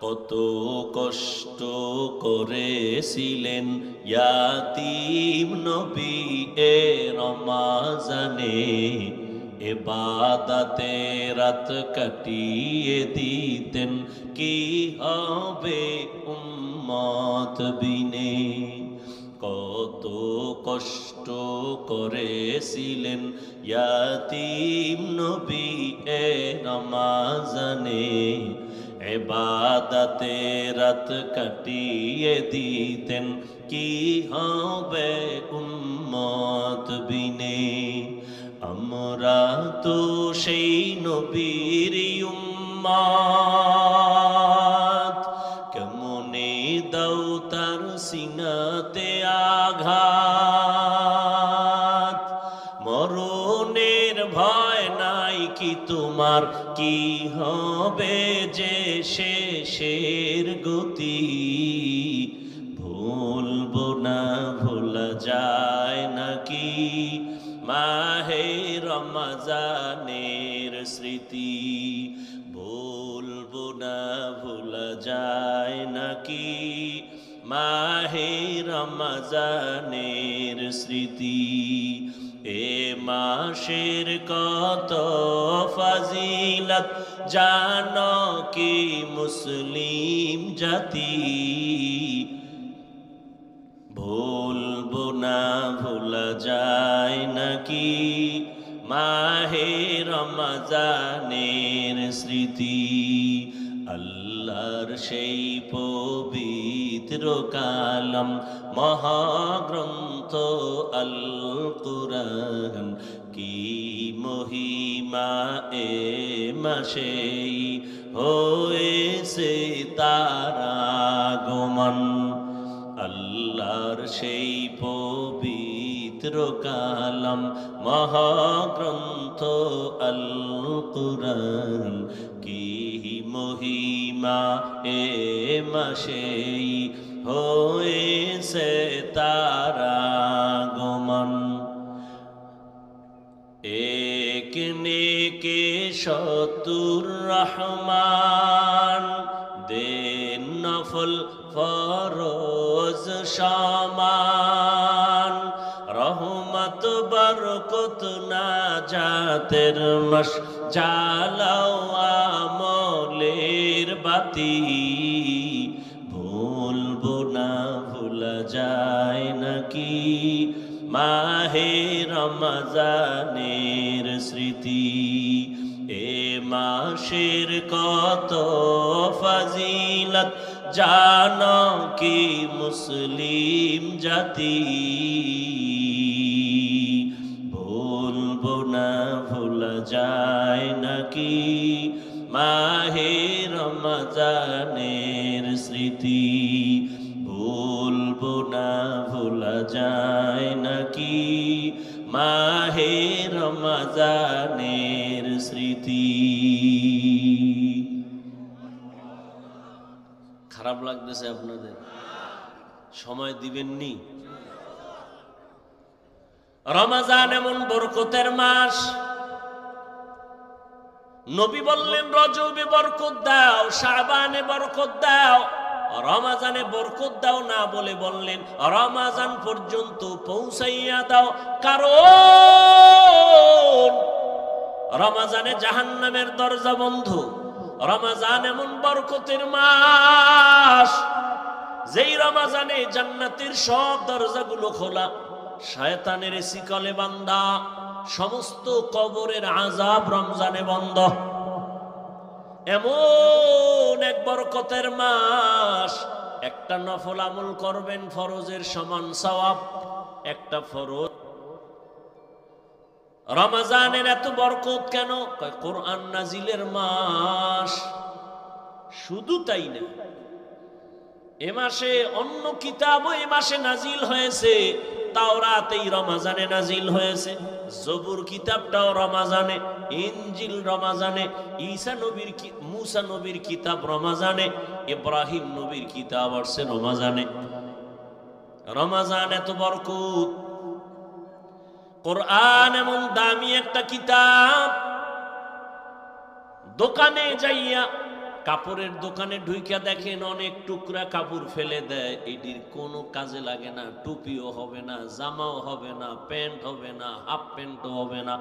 কত কষ্ট করেছিলেন ইয়াতীম নবী এ রমাজানে, ইবাদতে রাত কাটিয়ে দিতেন, কি হবে উম্মত বিনে। কত কষ্ট করেছিলেন ইয়াতীম নবী এ রমাজানে, ইবাদতে রাত কাটিয়ে দিতেন, কি হবে উম্মত বিনে। আমরা তো সেই নবীর উম্মত, কেমনে দাও তার সিনাতে আঘাত। মরণের ভয় নাই কি তোমার, কি হবে যে শেষের গতি। ভুলবো না ভোলা যায় নাকি মাহে রমজানের স্মৃতি। ভুলবো না ভোলা যায় নাকি মাহে রমজানের স্মৃতি। এ মাসের কত ফাজিলত জানো কি মুসলিম জাতি। ভুলবো না ভোলা যায় নাকি মাহে রমজানের স্মৃতি। আল্লাহর সেই পবিত্র কালাম মহাগ্রন্থ আল কুরআন, কি মহিমা এ মাসেই হয়েছে তার আগমন। আল্লাহর সেই পবিত্র কালাম মহাগ্রন্থ আল কুরআন, কি মহিমা এ মাসেই হয়েছে তার আগমন। এক নেকে শতুর রহমান, দেন নফল ফরজ সমান। রহমত বরকত না জাতের মাস, জ্বালাও আমলের বাতি। ভুলবো না ভোলা যায় নাকি মাহে রমজানের স্মৃতি। এ মাসের কত ফাজিলত জানো কি মুসলিম জাতি। ভুলবো না ভোলা যায় নাকি মাহে রমজানের স্মৃতি। ভুলবো না ভোলা যায় নাকি মাহে রমজানের স্মৃতি। খারাপ লাগতেছে আপনাদের? সময় দিবেননি? রমজান এমন বরকতের মাস, নবী বললেন রজবে বরকত দাও, শাবানে বরকত দাও, রমজানে বরকত দাও না বলে বললেন রমজান পর্যন্ত পৌঁছাইয়া দাও। কারণ রমজানে জাহান্নামের দরজা বন্ধ। রমজান এমন বরকতের মাস, যেই রমজানে জান্নাতের সব দরজাগুলো খোলা, শয়তানের শিকলে বান্ধা, সমস্ত কবরের আযাব রমজানে বন্ধ। এমন এক বরকতের মাস, একটা নফল আমল করবেন ফরজের সমান সওয়াব। একটা ফরজ। রমজানের এত বরকত কেন? কোরআন নাজিলের মাস। শুধু তাই না, এ মাসে অন্য কিতাবও এ মাসে নাজিল হয়েছে। তাওরাত এই রমজানে নাজিল হয়েছে, জবুর কিতাবটাও রমজানে, ইনজিল রমজানে, ঈসা নবীর মুসা নবীর কিতাব রমজানে, ইব্রাহিম নবীর কিতাব আসছে রমজানে। রমজান এত বরকত। কোরআন এমন দামি একটা কিতাব, দোকানে যাইয়া কাপড়ের দোকানে ঢুইকা দেখেন অনেক টুকরা কাপড় ফেলে দেয়, এটির কোনো কাজে লাগে না, টুপিও হবে না, জামাও হবে না, প্যান্ট হবে না, হাফ প্যান্টও হবে না।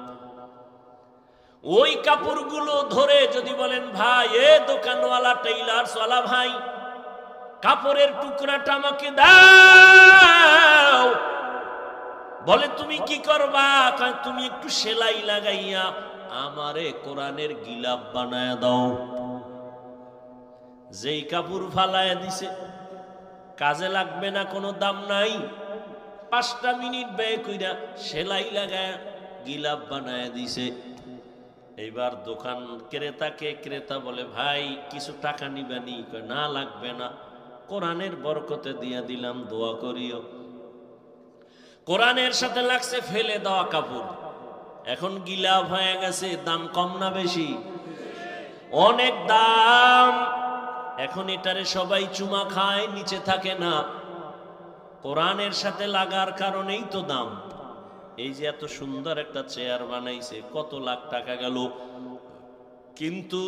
ওই কাপড়গুলো ধরে যদি বলেন ভাই এ দোকানওয়ালা টেইলার্সওয়ালা ভাই কাপড়ের টুকরাটা আমাকে দাও, বলে তুমি কি করবা? তুমি একটু সেলাই লাগাইয়া আমারে কোরআনের গিলাফ বানায় দাও। যেই কাপড় ফালায় দিছে, কাজে লাগবে না, কোনো দাম নাই, 5টা মিনিট ব্যয় কইরা সেলাই লাগায় গিলাফ বানায় দিছে। এইবার দোকান ক্রেতা বলে ভাই কিছু টাকা নিবানি? না লাগবে না, কোরআনের বরকতে দিয়া দিলাম, দোয়া করিও। কোরআনের সাথে লাগছে ফেলে দেওয়া কাপড়, এখন গিলাফ হয়ে গেছে। দাম কম না বেশি? অনেক দাম। এখন এটারে সবাই চুমা খায়, নিচে থাকে না। কোরআনের সাথে লাগার কারণেই তো দাম। এই যে এত সুন্দর একটা চেয়ার বানাইছে, কত লাখ টাকা গেল, কিন্তু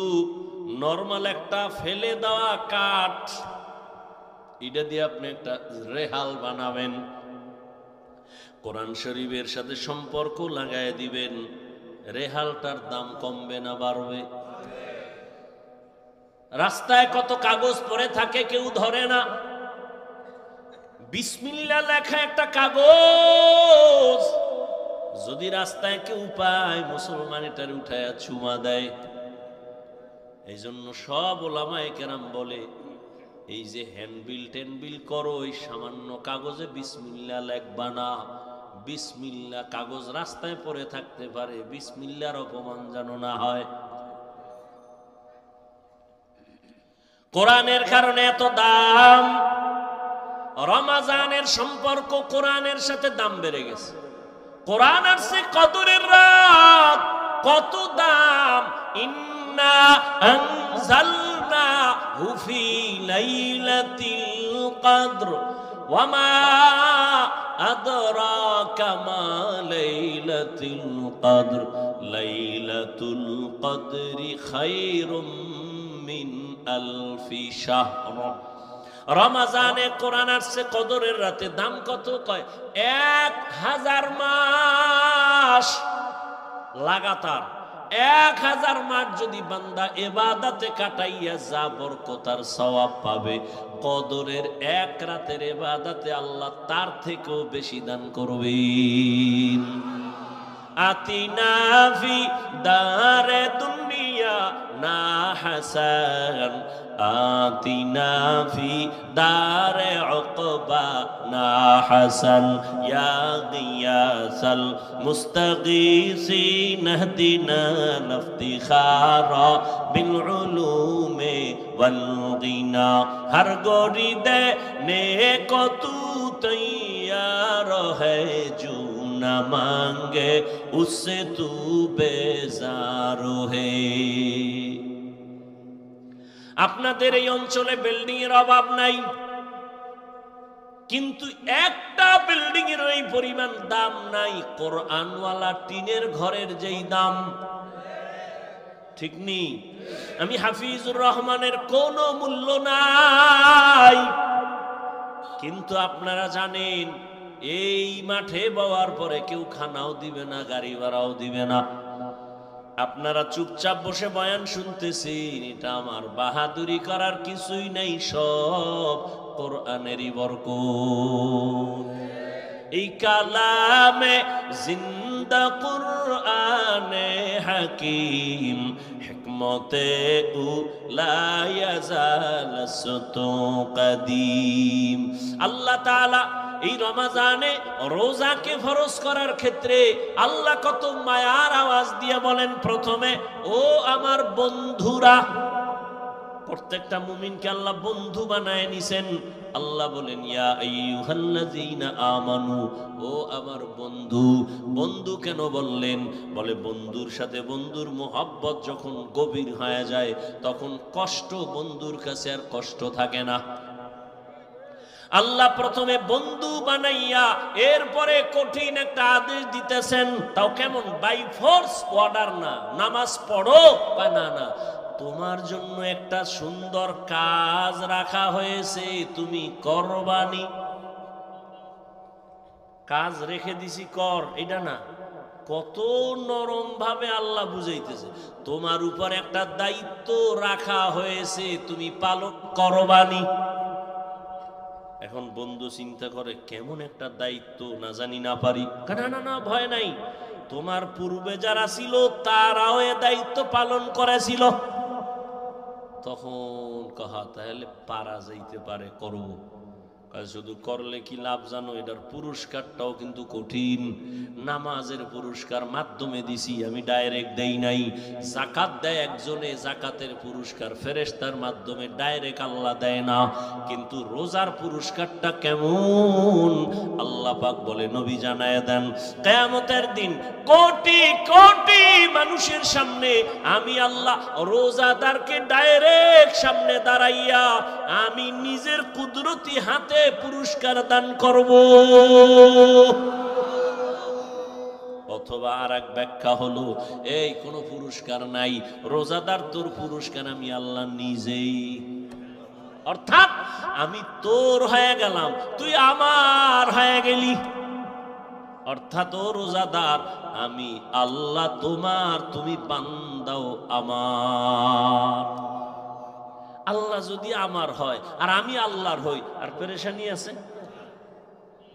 নরমাল একটা ফেলে দেওয়া কাঠ, এটা দিয়ে আপনি একটা রেহাল বানাবেন, কোরআন শরীফের সাথে সম্পর্ক লাগায় দিবেন, রেহালটার দাম কমবে না বাড়বে? রাস্তায় কত কাগজ পড়ে থাকে, কেউ ধরে না। বিসমিল্লাহ লেখা একটা কাগজ যদি রাস্তায় কেউ পায়, মুসলমান এটার উঠায় চুমা দেয়। এই জন্য সব ওলামায়ে কেরাম বলে এই যে হ্যান্ডবিল টেনবিল করো, ওই সামান্য কাগজে বিসমিল্লাহ লেখবা না। বিসমিল্লাহ কাগজ রাস্তায় পড়ে থাকতে পারে, বিসমিল্লাহর অপমান যেন না হয়। কোরআনের কারণে এত দাম। রমজানের সম্পর্ক কোরআনের সাথে দাম বেড়ে গেছে। কোরআন আসছে কদরের রাত, কত দাম। ইন্না আনজালনাহু ফি লাইলাতিল কদর ওয়া মা আদরাকা মা লাইলাতুল কদর লাইলাতুল কদরি খায়রুম মিন আলফি শাহর। রমজানে কোরআন আসছে কদরের রাতে, দাম কত? কয় 1000 মাস লাগাতার। 1000 মাস যদি বান্দা ইবাদতে কাটাইয়া যা বরকত আর সওয়াব পাবে, কদরের এক রাতের ইবাদতে আল্লাহ তার থেকেও বেশি দান করবেন। আতিনা ফি দারে দুনিয়া না হাসান, আতিনা ফি দারে উকবা না হাসান, ইয়া গিয়াসাল মুস্তাগীসিন ইহদিনা ইফতিখারা বিল উলুমে ওয়াল গিনা। হর গরি দে নেক তু তৈয়ার হ্যায়, জু না মাঙ্গে উসসে তু বেজার হে। আপনাদের এই অঞ্চলে বিল্ডিং এর অভাব নাই, কিন্তু একটা বিল্ডিং এর এই পরিমাণ দাম নাই কোরআনওয়ালা টিনের ঘরের যেই দাম। ঠিক নেই? আমি হাফিজুর রহমানের কোনো মূল্য নাই, কিন্তু আপনারা জানেন এই মাঠে বওয়ার পরে কেউ খানাও দিবে না, গাড়ি ভাড়াও দিবে না। আপনারা চুপচাপ বসে বয়ান শুনতেছেন, এটা আমার বাহাদুরি করার কিছুই নেই, সব কোরআনেরই বরকত। এই কালামে জিন্দা কুরআনে হাকিম, হিকমতে লা ইয়াজাল সুতু কদিম। আল্লাহ তাআলা এই রমজানে রোজাকে ফরজ করার ক্ষেত্রে আল্লাহ কত মায়ার আওয়াজ দিয়ে বলেন, প্রথমে ও আমার বন্ধুরা। প্রত্যেকটা মুমিনকে আল্লাহ বন্ধু বানায় নিছেন। আল্লাহ বলেন ইয়া আইয়ুহাল্লাযীনা আমানু, ও আমার বন্ধু। বন্ধু কেন বললেন? বলে বন্ধুর সাথে বন্ধুর মোহাব্বত যখন গভীর হয়ে যায়, তখন কষ্ট বন্ধুর কাছে আর কষ্ট থাকে না। আল্লাহ প্রথমে বন্ধু বানাইয়া এরপরে কঠিন একটা আদেশ দিতেছেন, তাও কেমন? বাই ফোর্স অর্ডার না। নামাজ পড়ো, না না, তোমার জন্য একটা সুন্দর কাজ রাখা হয়েছে, তুমি করবানি। কাজ রেখে দিছি কর, এটা না, কত নরম ভাবে আল্লাহ বুঝাইতেছে, তোমার উপর একটা দায়িত্ব রাখা হয়েছে, তুমি পালন করবানি। এখন বন্ধু চিন্তা করে কেমন একটা দায়িত্ব, না জানি না পারি। না না না, ভয় নাই, তোমার পূর্বে যারা ছিল তারাও এ দায়িত্ব পালন করেছিল। তখন কহা তাহলে পারা যাইতে পারে, করব। শুধু করলে কি লাভ জানো, এটার পুরস্কারটাও কিন্তু কঠিন। নামাজের পুরস্কার মাধ্যমে দিছি আমি, ডাইরেক্ট দেই নাই। জাকাত দেয় একজনে, জাকাতের পুরস্কার ফেরেশতার মাধ্যমে, ডাইরেক্ট আল্লাহ দেয় না। কিন্তু রোজার পুরস্কারটা কেমন আল্লাহ পাক বলে, নবী জানায় দেন, কিয়ামতের দিন কোটি কোটি মানুষের সামনে আমি আল্লাহ রোজাদারকে ডাইরেক্ট সামনে দাঁড়াইয়া আমি নিজের কুদরতি হাতে পুরস্কার দান করব। অথবা আর এক ব্যাখ্যা হলো, এই কোন পুরস্কার নাই, রোজাদার তোর পুরস্কার আমি আল্লাহ নিজেই। অর্থাৎ আমি তোর হয়ে গেলাম, তুই আমার হয়ে গেলি। অর্থাৎ ও রোজাদার, আমি আল্লাহ তোমার, তুমি বান্দাও আমার। আল্লাহ যদি আমার হয় আর আমি আল্লাহর হই, আর পেরেশানি আছে।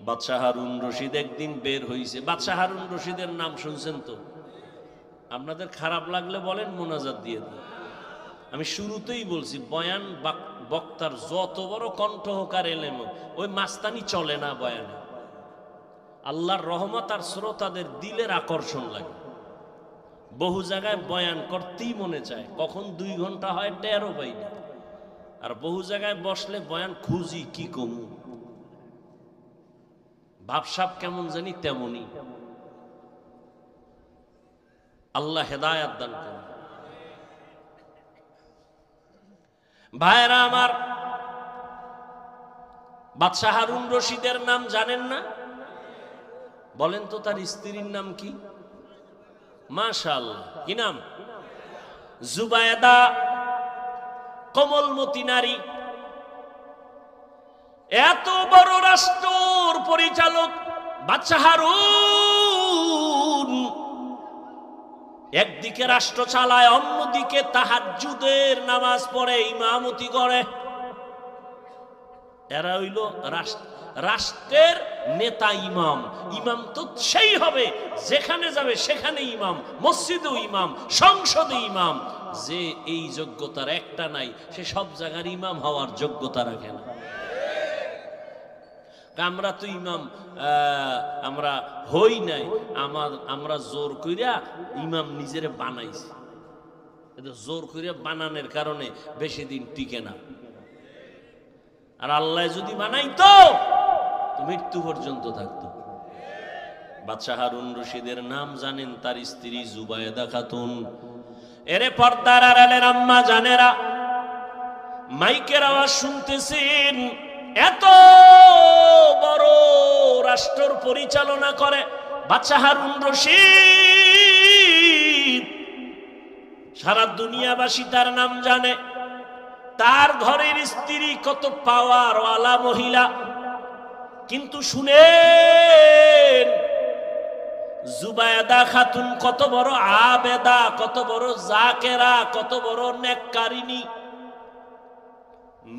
বাদশাহ হারুন রশিদ একদিন বের হইছে। বাদশাহ হারুন রশিদের নাম শুনছেন তো? আপনাদের খারাপ লাগলে বলেন, মোনাজাত দিয়ে দিন। আমি শুরুতেই বলছি, বয়ান বক্তার যত বড় কণ্ঠ হোক আর এলেম, ওই মাস্তানি চলে না বয়ানে। আল্লাহর রহমত আর শ্রোতাদের দিলের আকর্ষণ লাগে। বহু জায়গায় বয়ান করতেই মনে চায়, কখন 2 ঘন্টা হয় টেরও পাই না। আর বহু জায়গায় বসলে বয়ান খুঁজি কি কমু, ভাবসাব কেমন জানি তেমনই। আল্লাহ হেদায়াত দান করুন। ভাইরা আমার, বাদশাহ হারুন রশিদের নাম জানেন না? বলেন তো তার স্ত্রীর নাম কি? মাশাআল্লাহ, কি নাম? জুবায়েদা, কমলমতি নারী। এত বড় রাষ্ট্রের পরিচালক বাদশাহ হারুন একদিকে রাষ্ট্র চালায়, অন্যদিকে তাহাজ্জুদের নামাজ পড়ে, ইমামতি করে। এরা হইল রাষ্ট্রের নেতা, ইমাম। ইমাম তো সেই হবে যেখানে যাবে সেখানে ইমাম, মসজিদেও ইমাম, সংসদে ইমাম। যে এই যোগ্যতার একটা নাই, সে সব জায়গার ইমাম হওয়ার যোগ্যতা রাখে না। আমরা তো ইমাম আমরা হই নাই, আমরা জোর কইরা ইমাম নিজেরে বানাইছি। জোর কইরা বানানোর কারণে বেশি দিন টিকে না। আর আল্লাহ যদি বানাইতো তো মৃত্যু পর্যন্ত থাকতো। বাদশাহ হারুন রশিদের নাম জানেন, তার স্ত্রী জুবায়েদা খাতুন। এরে পর্দার আড়ালের আম্মা জানেরা, মাইকের আওয়াজ শুনতেছেন, এত বড় রাষ্ট্র পরিচালনা করে বাদশাহ হারুন রশিদ। সারা দুনিয়াবাসী তার নাম জানে। তার ঘরের স্ত্রী কত পাওয়ারওয়ালা মহিলা। কিন্তু শুনেন, জুবায়েদা খাতুন কত বড় আবেদা, কত বড় জাকেরা, কত বড় নেককারিনী।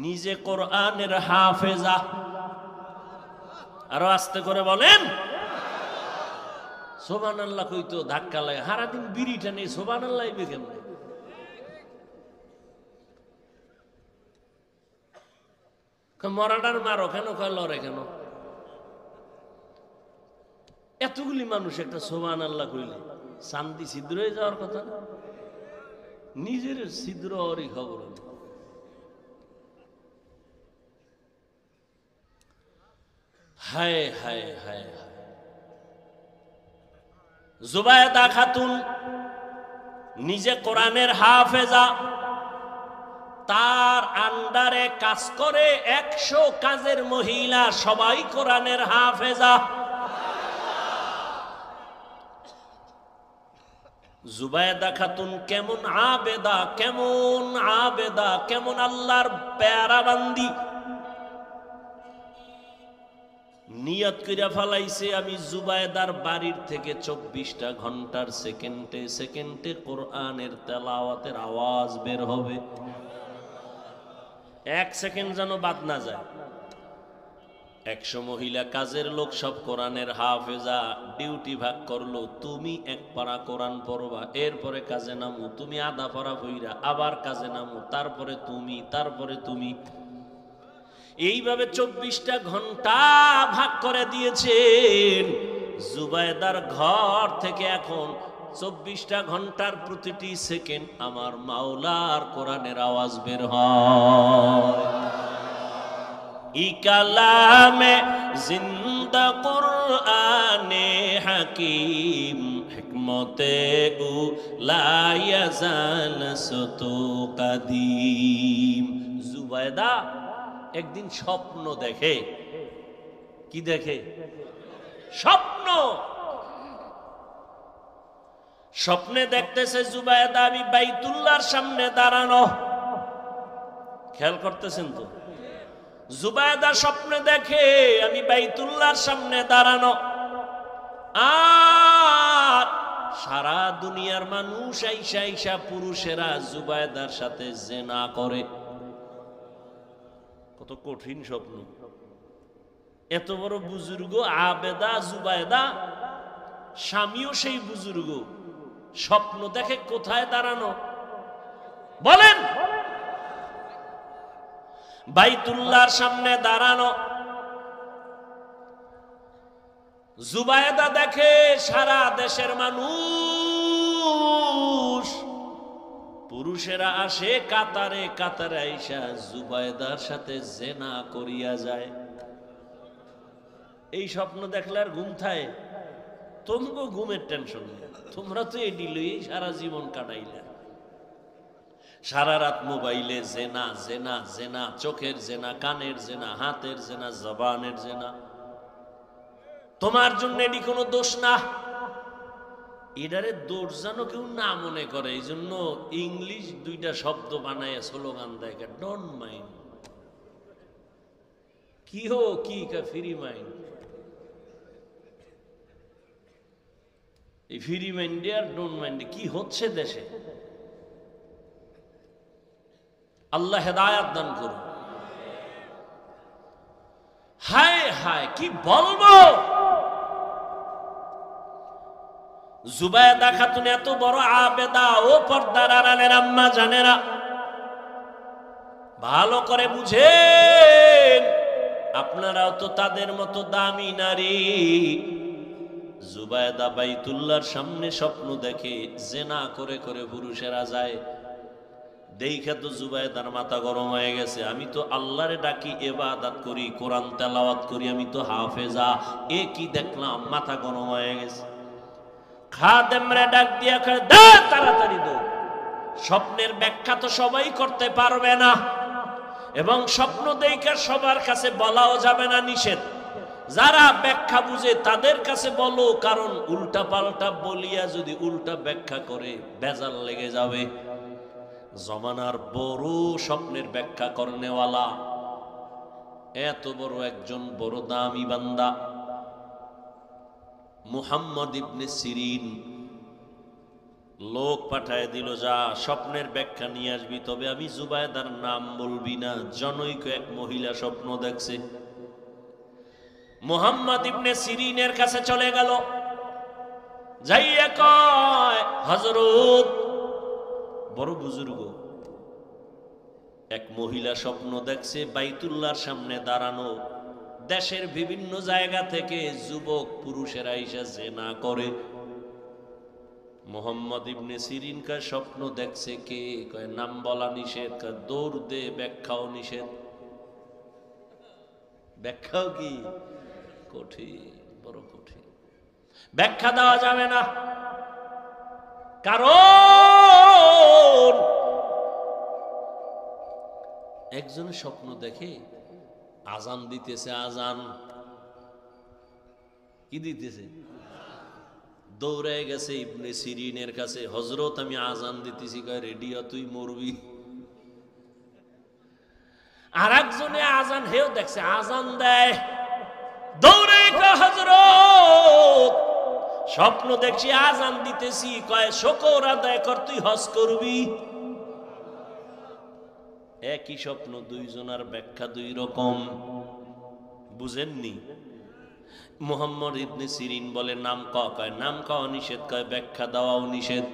নিজে কোরআনের হাফেজা। আরো আস্তে করে বলেন সুবহানাল্লাহ। কইতো ধাক্কা লাগে, সারাদিন বিড়ি টানে, সুবহানাল্লাহ ইবে কেমনে? মরাটার মারো কেন, কয় লড়ে কেন? এতগুলি মানুষ একটা সুবহানাল্লাহ কইলে শান্তি ছিদ্র হয়ে যাওয়ার কথা না? নিজের ছিদ্র হওয়ারই খবর। হায় হায় হায় হায়। জুবায়েদা খাতুন নিজে কোরআনের হাফেজা। তার আন্ডারে কাজ করে 100 কাজের মহিলা, সবাই কোরআনের হাফেজা। জুবায়দা খাতুন কেমন আবেদা, কেমন আবেদা, কেমন আল্লাহর প্যারা বান্দি। নিয়ত কইরা ফেলাইছে আমি জুবায়দার বাড়ির থেকে 24টা ঘন্টার সেকেন্ডে সেকেন্ডে কোরআনের তেলাওয়াতের আওয়াজ বের হবে, 1 সেকেন্ড যেন বাদ না যায়। 100 মহিলা কাজের লোক সব কোরআনের হাফেজা, ডিউটি ভাগ করলো। তুমি 1 পারা কোরআন পড়বা, এরপরে কাজে নামো, তুমি আধা পারা পইরা আবার কাজে নামো, তারপরে তুমি। এইভাবে 24টা ঘন্টা ভাগ করে দিয়েছেন। জুবায়দার ঘর থেকে এখন 24টা ঘন্টার প্রতিটি সেকেন্ড আমার মাওলার কোরআনের আওয়াজ বের হয়। ই কালামে জিন্দা কুরআনে হাকিম, হিকমতে উ লা ইয়াজাল সুতু কাদিম। জুবায়দা একদিন স্বপ্ন দেখে। কি দেখে? স্বপ্ন। স্বপ্নে দেখতেছে জুবায়দা আমি বাইতুল্লাহর সামনে দাঁড়ানো। খেয়াল করতেছেন তো? জুবায়দা স্বপ্নে দেখে আমি বাইতুল্লাহর সামনে দাঁড়ানো, আর সারা দুনিয়ার মানুষ আইসা আইসা পুরুষেরা জুবায়দার সাথে জিনা করে। কত কঠিন স্বপ্ন! এত বড় বুজুর্গ আবেদা জুবায়দা, স্বামীও সেই বুজুর্গ, স্বপ্ন দেখে কোথায় দাঁড়ানো বলেন? বাইতুল্লাহর সামনে দাঁড়ানো। জুবায়দা দেখে সারা দেশের মানুষ, পুরুষেরা আসে কাতারে কাতারে আইসা জুবায়দার সাথে জিনা করিয়া যায়। এই স্বপ্ন দেখলে আর ঘুম থাকে? তোমগো ঘুমের টেনশন নেই, তোমরা তো এডি লইই সারা জীবন কাটাইলে। সারা রাত মোবাইলে জেনা জেনা জেনা, চোখের জেনা, কানের জেনা, হাতের জেনা, জবানের জেনা। তোমার জন্য এটি কোনো দোষ না। এটারে দোষ যেন কেউ না মনে করে, এই জন্য ইংলিশ 2টা শব্দ বানায় স্লোগান দেয়, ডোন্ট মাইন্ড। কি হো কি ফ্রি মাইন্ড? এই ফ্রি মাইন্ডে আর ডোন্ট মাইন্ডে কি হচ্ছে দেশে? আল্লাহ হেদায়াত দান করুন। হায় হায় কি বলবো! জুবায়দা খাতুন এত বড় আবেদা, ও পর্দার আড়ালের আম্মা জানেরা ভালো করে বুঝেন, আপনারাও তো তাদের মতো দামি নারী। জুবায়দা বাইতুল্লাহর সামনে স্বপ্ন দেখে জিনা করে করে পুরুষেরা যায়। দেখে তো জুবায়দার মাথা গরম হয়ে গেছে। আমি তো আল্লাহরে ডাকি, ইবাদত করি, কোরআন তেলাওয়াত করি, আমি তো হাফেজা, এ কি দেখলাম? মাথা গরম হয়ে গেছে। খাদেমরে ডাক দিয়া কয়, দে তাড়াতাড়ি দো। স্বপ্নের ব্যাখ্যা তো সবাই করতে পারবে না, এবং স্বপ্ন দেখে সবার কাছে বলাও যাবে না, নিষেধ। যারা ব্যাখ্যা বুঝে তাদের কাছে বলো, কারণ উল্টা পাল্টা বলিয়া যদি উল্টা ব্যাখ্যা করে বেজাল লেগে যাবে। জমানার বড় স্বপ্নের ব্যাখ্যা করনেওয়ালা, এত বড় একজন বড় দামি বান্দা মুহাম্মদ ইবনে সিরিন লোক পাঠায় দিল, যা স্বপ্নের ব্যাখ্যা নিয়ে আসবি, তবে আমি জুবায়দার নাম বলবি না। জনৈক এক মহিলা স্বপ্ন দেখছে। মুহাম্মদ ইবনে সিরিনের কাছে চলে গেল, যাইয়া কয়, হযরত, বড় বুজুর্গ, এক মহিলা স্বপ্ন দেখছে বাইতুল্লাহর সামনে দাঁড়ানো। দেশের বিভিন্ন জায়গা থেকে যুবক পুরুষেরা এসে জিনা করে। মুহাম্মদ ইবনে সিরিন কা স্বপ্ন দেখছে কে? কয় নাম বলা নিষেধ, দৌড় দে, ব্যাখ্যাও নিষেধ। ব্যাখ্যাও কি কঠিন, বড় কঠিন, ব্যাখ্যা দেওয়া যাবে না। কারণ একজন স্বপ্ন দেখে আজান দিতেছে, আজান কি দিতেছে? দৌড়ে গেছে ইবনে সিরিনের কাছে, হযরত আমি আজান দিতেছি। কয় রেডি হ, তুই মরবি। আর একজনে আজান, হেও দেখছে আজান দেয়, দৌড়ে কয় হযরত স্বপ্ন দেখছি আজান দিতেছি। কয় শুকর আদায় কর, তুই হজ করবি। একই স্বপ্ন, দুইজনের ব্যাখ্যা দুই রকম। বুঝেননি? মুহাম্মদ ইবনে সিরিন বলে নাম কওয়া, কয় নাম কওয়া নিষেধ, কয় ব্যাখ্যা দেওয়াও নিষেধ।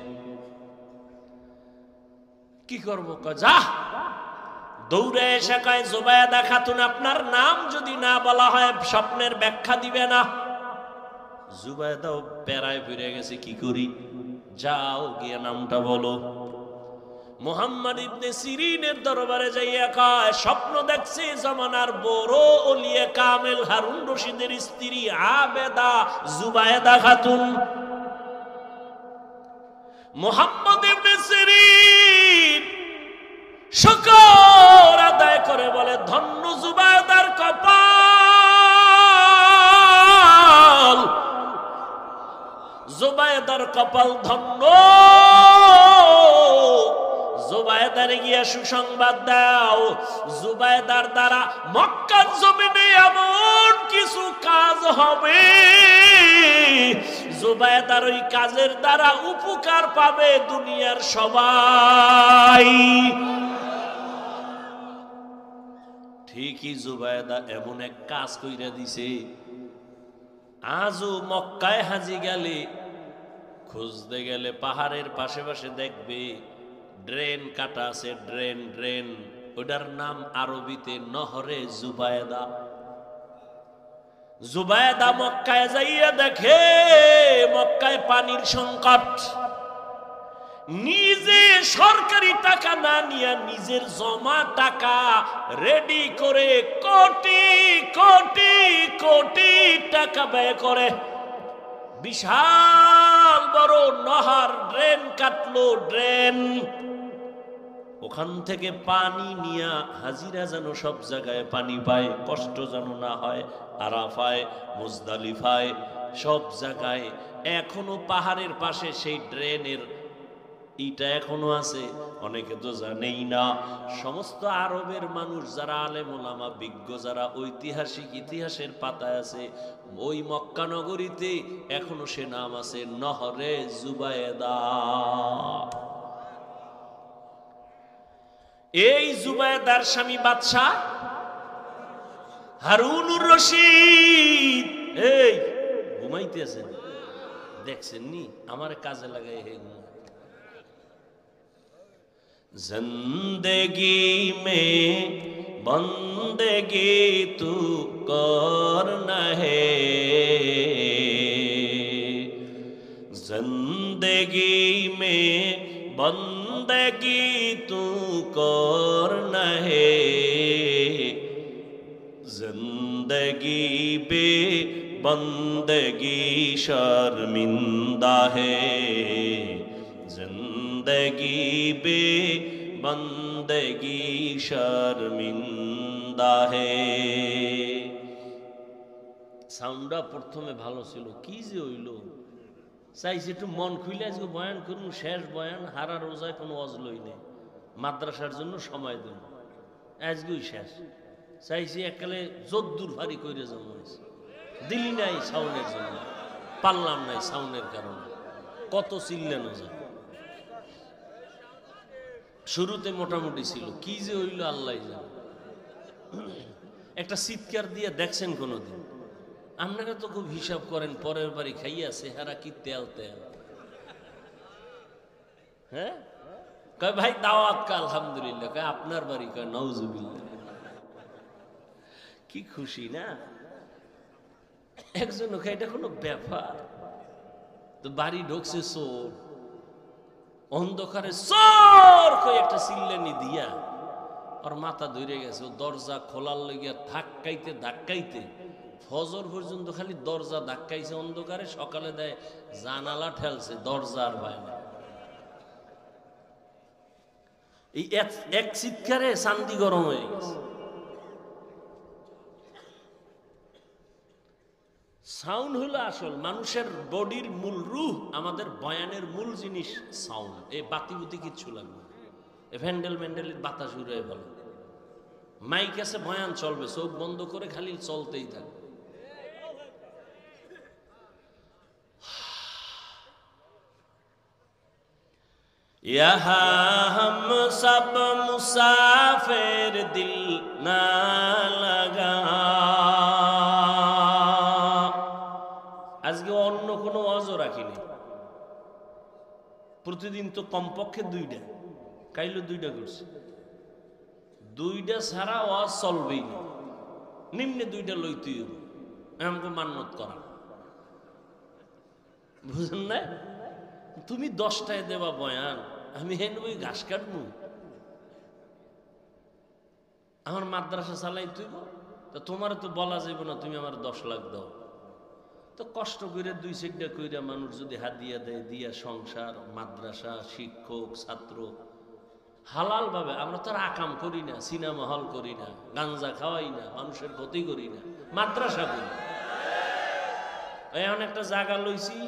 কি করব? কয় যা। দৌড়ে এসে কয় জুবায়দা খাতুন, আপনার নাম যদি না বলা হয় স্বপ্নের ব্যাখ্যা দিবে না। জুবায়দাও পেরায় ফিরে গেছে, কি করি? যাও গিয়ে নামটা বলো। মুহাম্মদ ইবনে সিরিনের দরবারে যাইয়া কয় স্বপ্ন দেখছি জামানার বড় ওলিয়ে কামেল হারুন রশিদের স্ত্রী আবেদা জুবায়দা খাতুন। মুহাম্মদ ইবনে সিরিন শুকর আদায় করে বলে ধন্য জুবায়দার কপাল, জুবায়দার কপাল ধন্য। জুবায়দারে গিয়া সুসংবাদ দাও, জুবায়দার দ্বারা মক্কার জমিনে এমন কিছু কাজ হবে, জুবায়দার ওই কাজের দ্বারা উপকার পাবে দুনিয়ার সবাই। ঠিকই জুবায়দা এমন এক কাজ কইরা দিছে, আজও মক্কায় হাজি গেলে খুঁজতে গেলে পাহাড়ের পাশে পাশে দেখবে ড্রেন কাটা আছে, ড্রেন ড্রেন, ওটার নাম আরবিতে নহরে জুবায়দা। জুবায়দা মক্কায় যাইয়া দেখে মক্কায় পানির সংকট, নিজে সরকারি টাকা না নিয়ে নিজের জমা টাকা রেডি করে কোটি কোটি কোটি টাকা ব্যয় করে বিশাল বড় নহর ড্রেন কাটলো। ড্রেন ওখান থেকে পানি নিয়া হাজিরা যেন সব জায়গায় পানি পায়, কষ্ট যেন না হয়। আরাফায়, মুজদালিফায়, সব জায়গায় এখনো পাহাড়ের পাশে সেই ড্রেনের ইটা এখনো আছে, অনেকে তো জানেই না। সমস্ত আরবের মানুষ যারা আলেম ওলামা বিজ্ঞ, যারা ঐতিহাসিক ইতিহাসের পাতায় আছে, ওই মক্কা নগরীতে এখনো সে নাম আছে নহরে জুবায়দা। এই জুবায়দার স্বামী বাদশা হারুনুর রশিদ। এই ঘুমাইতেছেন, দেখছেন নি? আমার কাজে লাগাই হে ঘুম। जिंदगी में बंदगी तू करना है, जिंदगी में बंदगी तू करना है, जिंदगी बे बंदगी शर्मिंदा है, जिंदगी बे बंदगी शर्मिंदा है। সাউন্ডটা প্রথমে ভালো ছিল, কি যে হইল, চাইছি একটু মন খুলে আজকে বয়ান করুন, শেষ বয়ান, হারা রোজায় কোনো অজলই নেই, মাদ্রাসার জন্য সময় দেব, আজকেই শেষ। চাইছি এককালে যদ্দুর ভারী করে যাবো, দিলি নাই সাউন্ডের জন্য, পারলাম নাই সাউন্ডের কারণে, কত চিল্লানো যায়। শুরুতে মোটামুটি ছিল, কি যে হইল আল্লাহ জানে। একটা চিৎকার দিয়ে দেখছেন কোনোদিন? আপনারা তো খুব হিসাব করেন, পরের বাড়ি খাইয়া চেহারা কি তেল তেল। হ্যাঁ, কয় ভাই দাওয়াত কা, আলহামদুলিল্লাহ। কয় আপনার বাড়ি? কয় নাউজুবিল্লাহ। কি খুশি না একজন, এটা কোনো ব্যাপার? তো বাড়ি ঢুকছে চোর, অন্ধকারে চোর কই একটা চিল্লানি দিয়া ওর মাথা ধরে গেছে। ও দরজা খোলার লেগে ধাক্কাইতে ধাক্কাইতে ফজর পর্যন্ত খালি দরজা ধাক্কাইছে অন্ধকারে। সকালে দেয় জানালা ঠেলছে, দরজা আর পায় না। এই এক চিৎকারে চান্দি গরম হয়ে গেছে। সাউন্ড হলো আসল মানুষের বডির মূল রূহ, আমাদের বয়ানের মূল জিনিস সাউন্ড। এই বাতি বুতি কিচ্ছু লাগবে, ভ্যান্ডেল ম্যান্ডেলের বাতাস উড়ে ভালো, মাইক আছে বয়ান চলবে, চোখ বন্ধ করে খালি চলতেই থাকবে। यहाँ हम सब मुसाफिर दिल ना लगा। আজকে অন্য কোনো ওয়াজও রাখিনি, প্রতিদিন তো কমপক্ষে 2টা, কাইলো 2টা করছে, 2টা ছাড়া ওয়াজ চলবেই না, নিম্নে 2টা লইতেই হবে, আমাকে মান্যত করা, বুঝেন না? তুমি 10টায় দেবা বয়ান, আমি হেন ওই ঘাস কাটবো, আমার মাদ্রাসা চালাই তুই, তা তোমার তো বলা যাবে না তুমি আমার 10 লাখ দাও। তো কষ্ট করে 2 সেটটা কইরা মানুষ যদি হাদিয়া দেয়, দিয়া সংসার, মাদ্রাসা, শিক্ষক, ছাত্র হালাল ভাবে, আমরা তো আর আকাম করি না, সিনেমা হল করি না, গাঞ্জা খাওয়াই না, মানুষের ক্ষতি করি না, মাদ্রাসা করি। এখন একটা জায়গা লইছি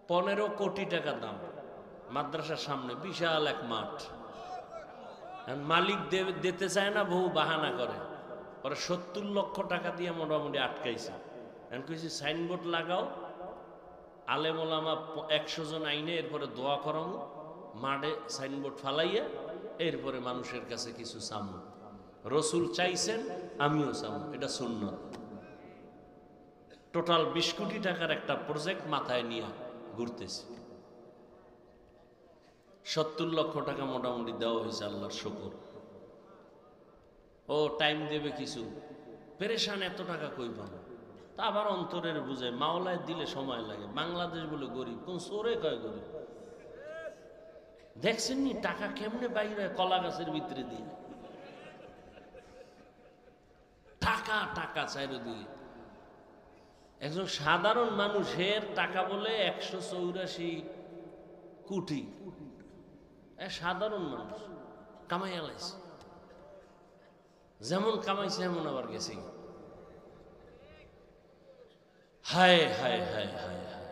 15 কোটি টাকা দাম, মাদ্রাসার সামনে বিশাল এক মাঠ, মালিক দিতে চায় না, বহু বাহানা করে, পরে 70 লক্ষ টাকা দিয়ে মোটামুটি আটকাইছে। এখন কইছি সাইনবোর্ড লাগাও, আলেম ওলামা 100 জন আইনে, এরপরে দোয়া করামু, মাঠে সাইনবোর্ড ফালাইয়া, এরপরে মানুষের কাছে কিছু চামু, রসুল চাইছেন আমিও চামু, এটা সুন্নত। টোটাল 20 কোটি টাকার একটা প্রজেক্ট মাথায় নিয়ে ঘুরতেছে, 70 লক্ষ টাকা মোটামুটি দেওয়া হয়েছে, আল্লাহর শুকর। ও টাইম দেবে কিছু, পেরেশান, এত টাকা কই পাবো, তা আবার অন্তরের বুঝে, মাওলায় দিলে সময় লাগে। বাংলাদেশ বলে গরিব, কোন চোরে কয় গরিব? দেখছেন নি টাকা কেমনে বাইরে কলা গাছের ভিতরে দিয়ে, টাকা টাকা চারিদিকে। একজন সাধারণ মানুষের টাকা বলে 184 কোটি, সাধারণ মানুষ কামাই আলাইছে, যেমন কামাইছে এমন আবার গেছে। হায় হায় হায় হায় হায়,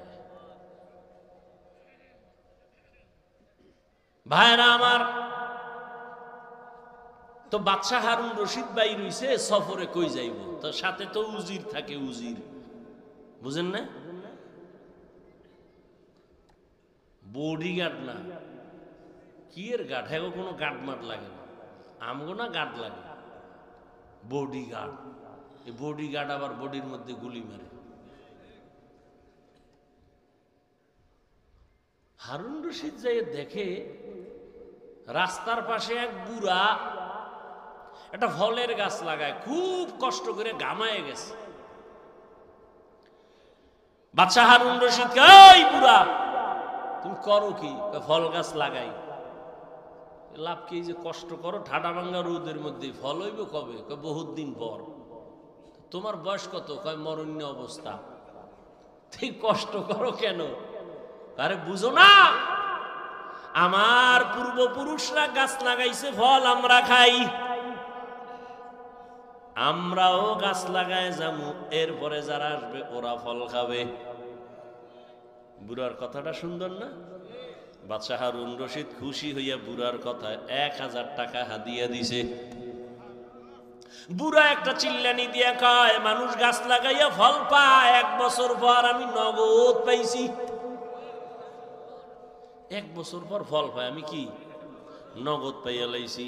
ভাইরা আমার, তো বাদশাহ হারুন রশিদ ভাই রইছে সফরে, কই যাইব? তো সাথে তো উজির থাকে, উজির, বুঝেন না? বডিগার্ড না, কি এর গার্ড, হ্যাঁ কোনো গার্ড মাঠ লাগে না, আমগো না গার্ড লাগে, বডিগার্ড। এই বডিগার্ড আবার বডির মধ্যে গুলি মারে। হারুন রশিদ যাই দেখে রাস্তার পাশে এক বুড়া একটা ফলের গাছ লাগায়, খুব কষ্ট করে ঘামায় গেছে। বাদশাহ হারুন রশিদ, এই বুড়া তুমি করো কি? ফল গাছ লাগাই। লাভ কি? যে কষ্ট করো, ঠাডা ভাঙ্গা রোদের মধ্যে, ফল হইব কবে? বহুত দিন পর। তোমার বয়স কত? কয় মরণ্য অবস্থা। ঠিক কষ্ট করো কেন? আরে বুঝো না, আমার পূর্বপুরুষরা গাছ লাগাইছে, ফল আমরা খাই, আমরাও গাছ লাগায় যাবো, এরপরে যারা আসবে ওরা ফল খাবে। বুড়ার কথাটা সুন্দর না? বাদশাহ হারুন রশিদ খুশি হইয়া বুড়ার কথায় 1000 টাকা হাদিয়া দিছে। বুড়া একটা চিল্লানি দিয়া কয়, মানুষ গাছ লাগাইয়া ফল পায়, 1 বছর পর আমি নগদ পাইছি। 1 বছর পর ফল পায়, আমি কি নগদ পাইয়া লাইছি?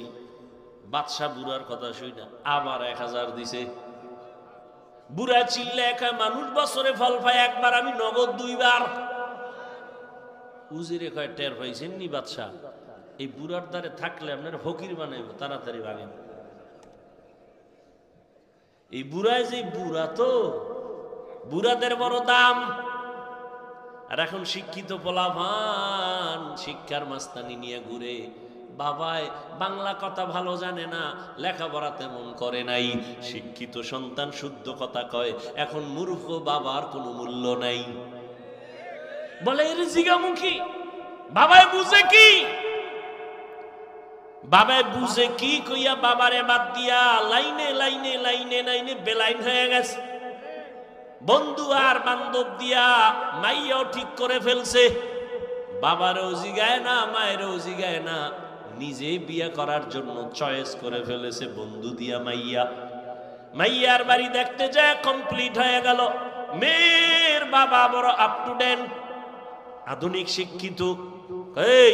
বাদশাহ বুড়ার কথা শুইনা আবার 1000 দিছে। বুড়া চিল্লা কয়, মানুষ বছরে ফল পায় একবার, আমি নগদ 2 বার। উজিরে কয়, টের পাইছেন নি বাদশাহ, এই বুড়ার দ্বারে থাকলে আপনার ফকির বানাইব, তাড়াতাড়ি ভাগেন। এই বুড়ায় যে বুড়া, তো বুড়াদের বড় দাম। আর এখন শিক্ষিত পোলাভান শিক্ষার মাস্তানি নিয়ে ঘুরে, বাবায় বাংলা কথা ভালো জানে না, লেখাপড়া তেমন করে নাই, শিক্ষিত সন্তান শুদ্ধ কথা কয়, এখন মূর্খ বাবার কোনো মূল্য নাই। বলে এর জিগামুখী, বাবায় বুঝে কি? বাবায় বুঝে কি কইয়া বাবারে বাদ দিয়া লাইনে লাইনে লাইনে লাইনে বেলাইন হয়ে গেছে। বন্ধু আর বান্ধব দিয়া মাইয়াও ঠিক করে ফেলছে, বাবারও জিগায় না মায়েরও জিগায় না, নিজে বিয়ে করার জন্য চয়েস করে ফেলেছে বন্ধু দিয়া মাইয়া। মাইয়ার বাড়ি দেখতে যায় কমপ্লিট হয়ে গেল। মেয়ের বাবা বড় আপ টু ডেট আধুনিক শিক্ষিত। এই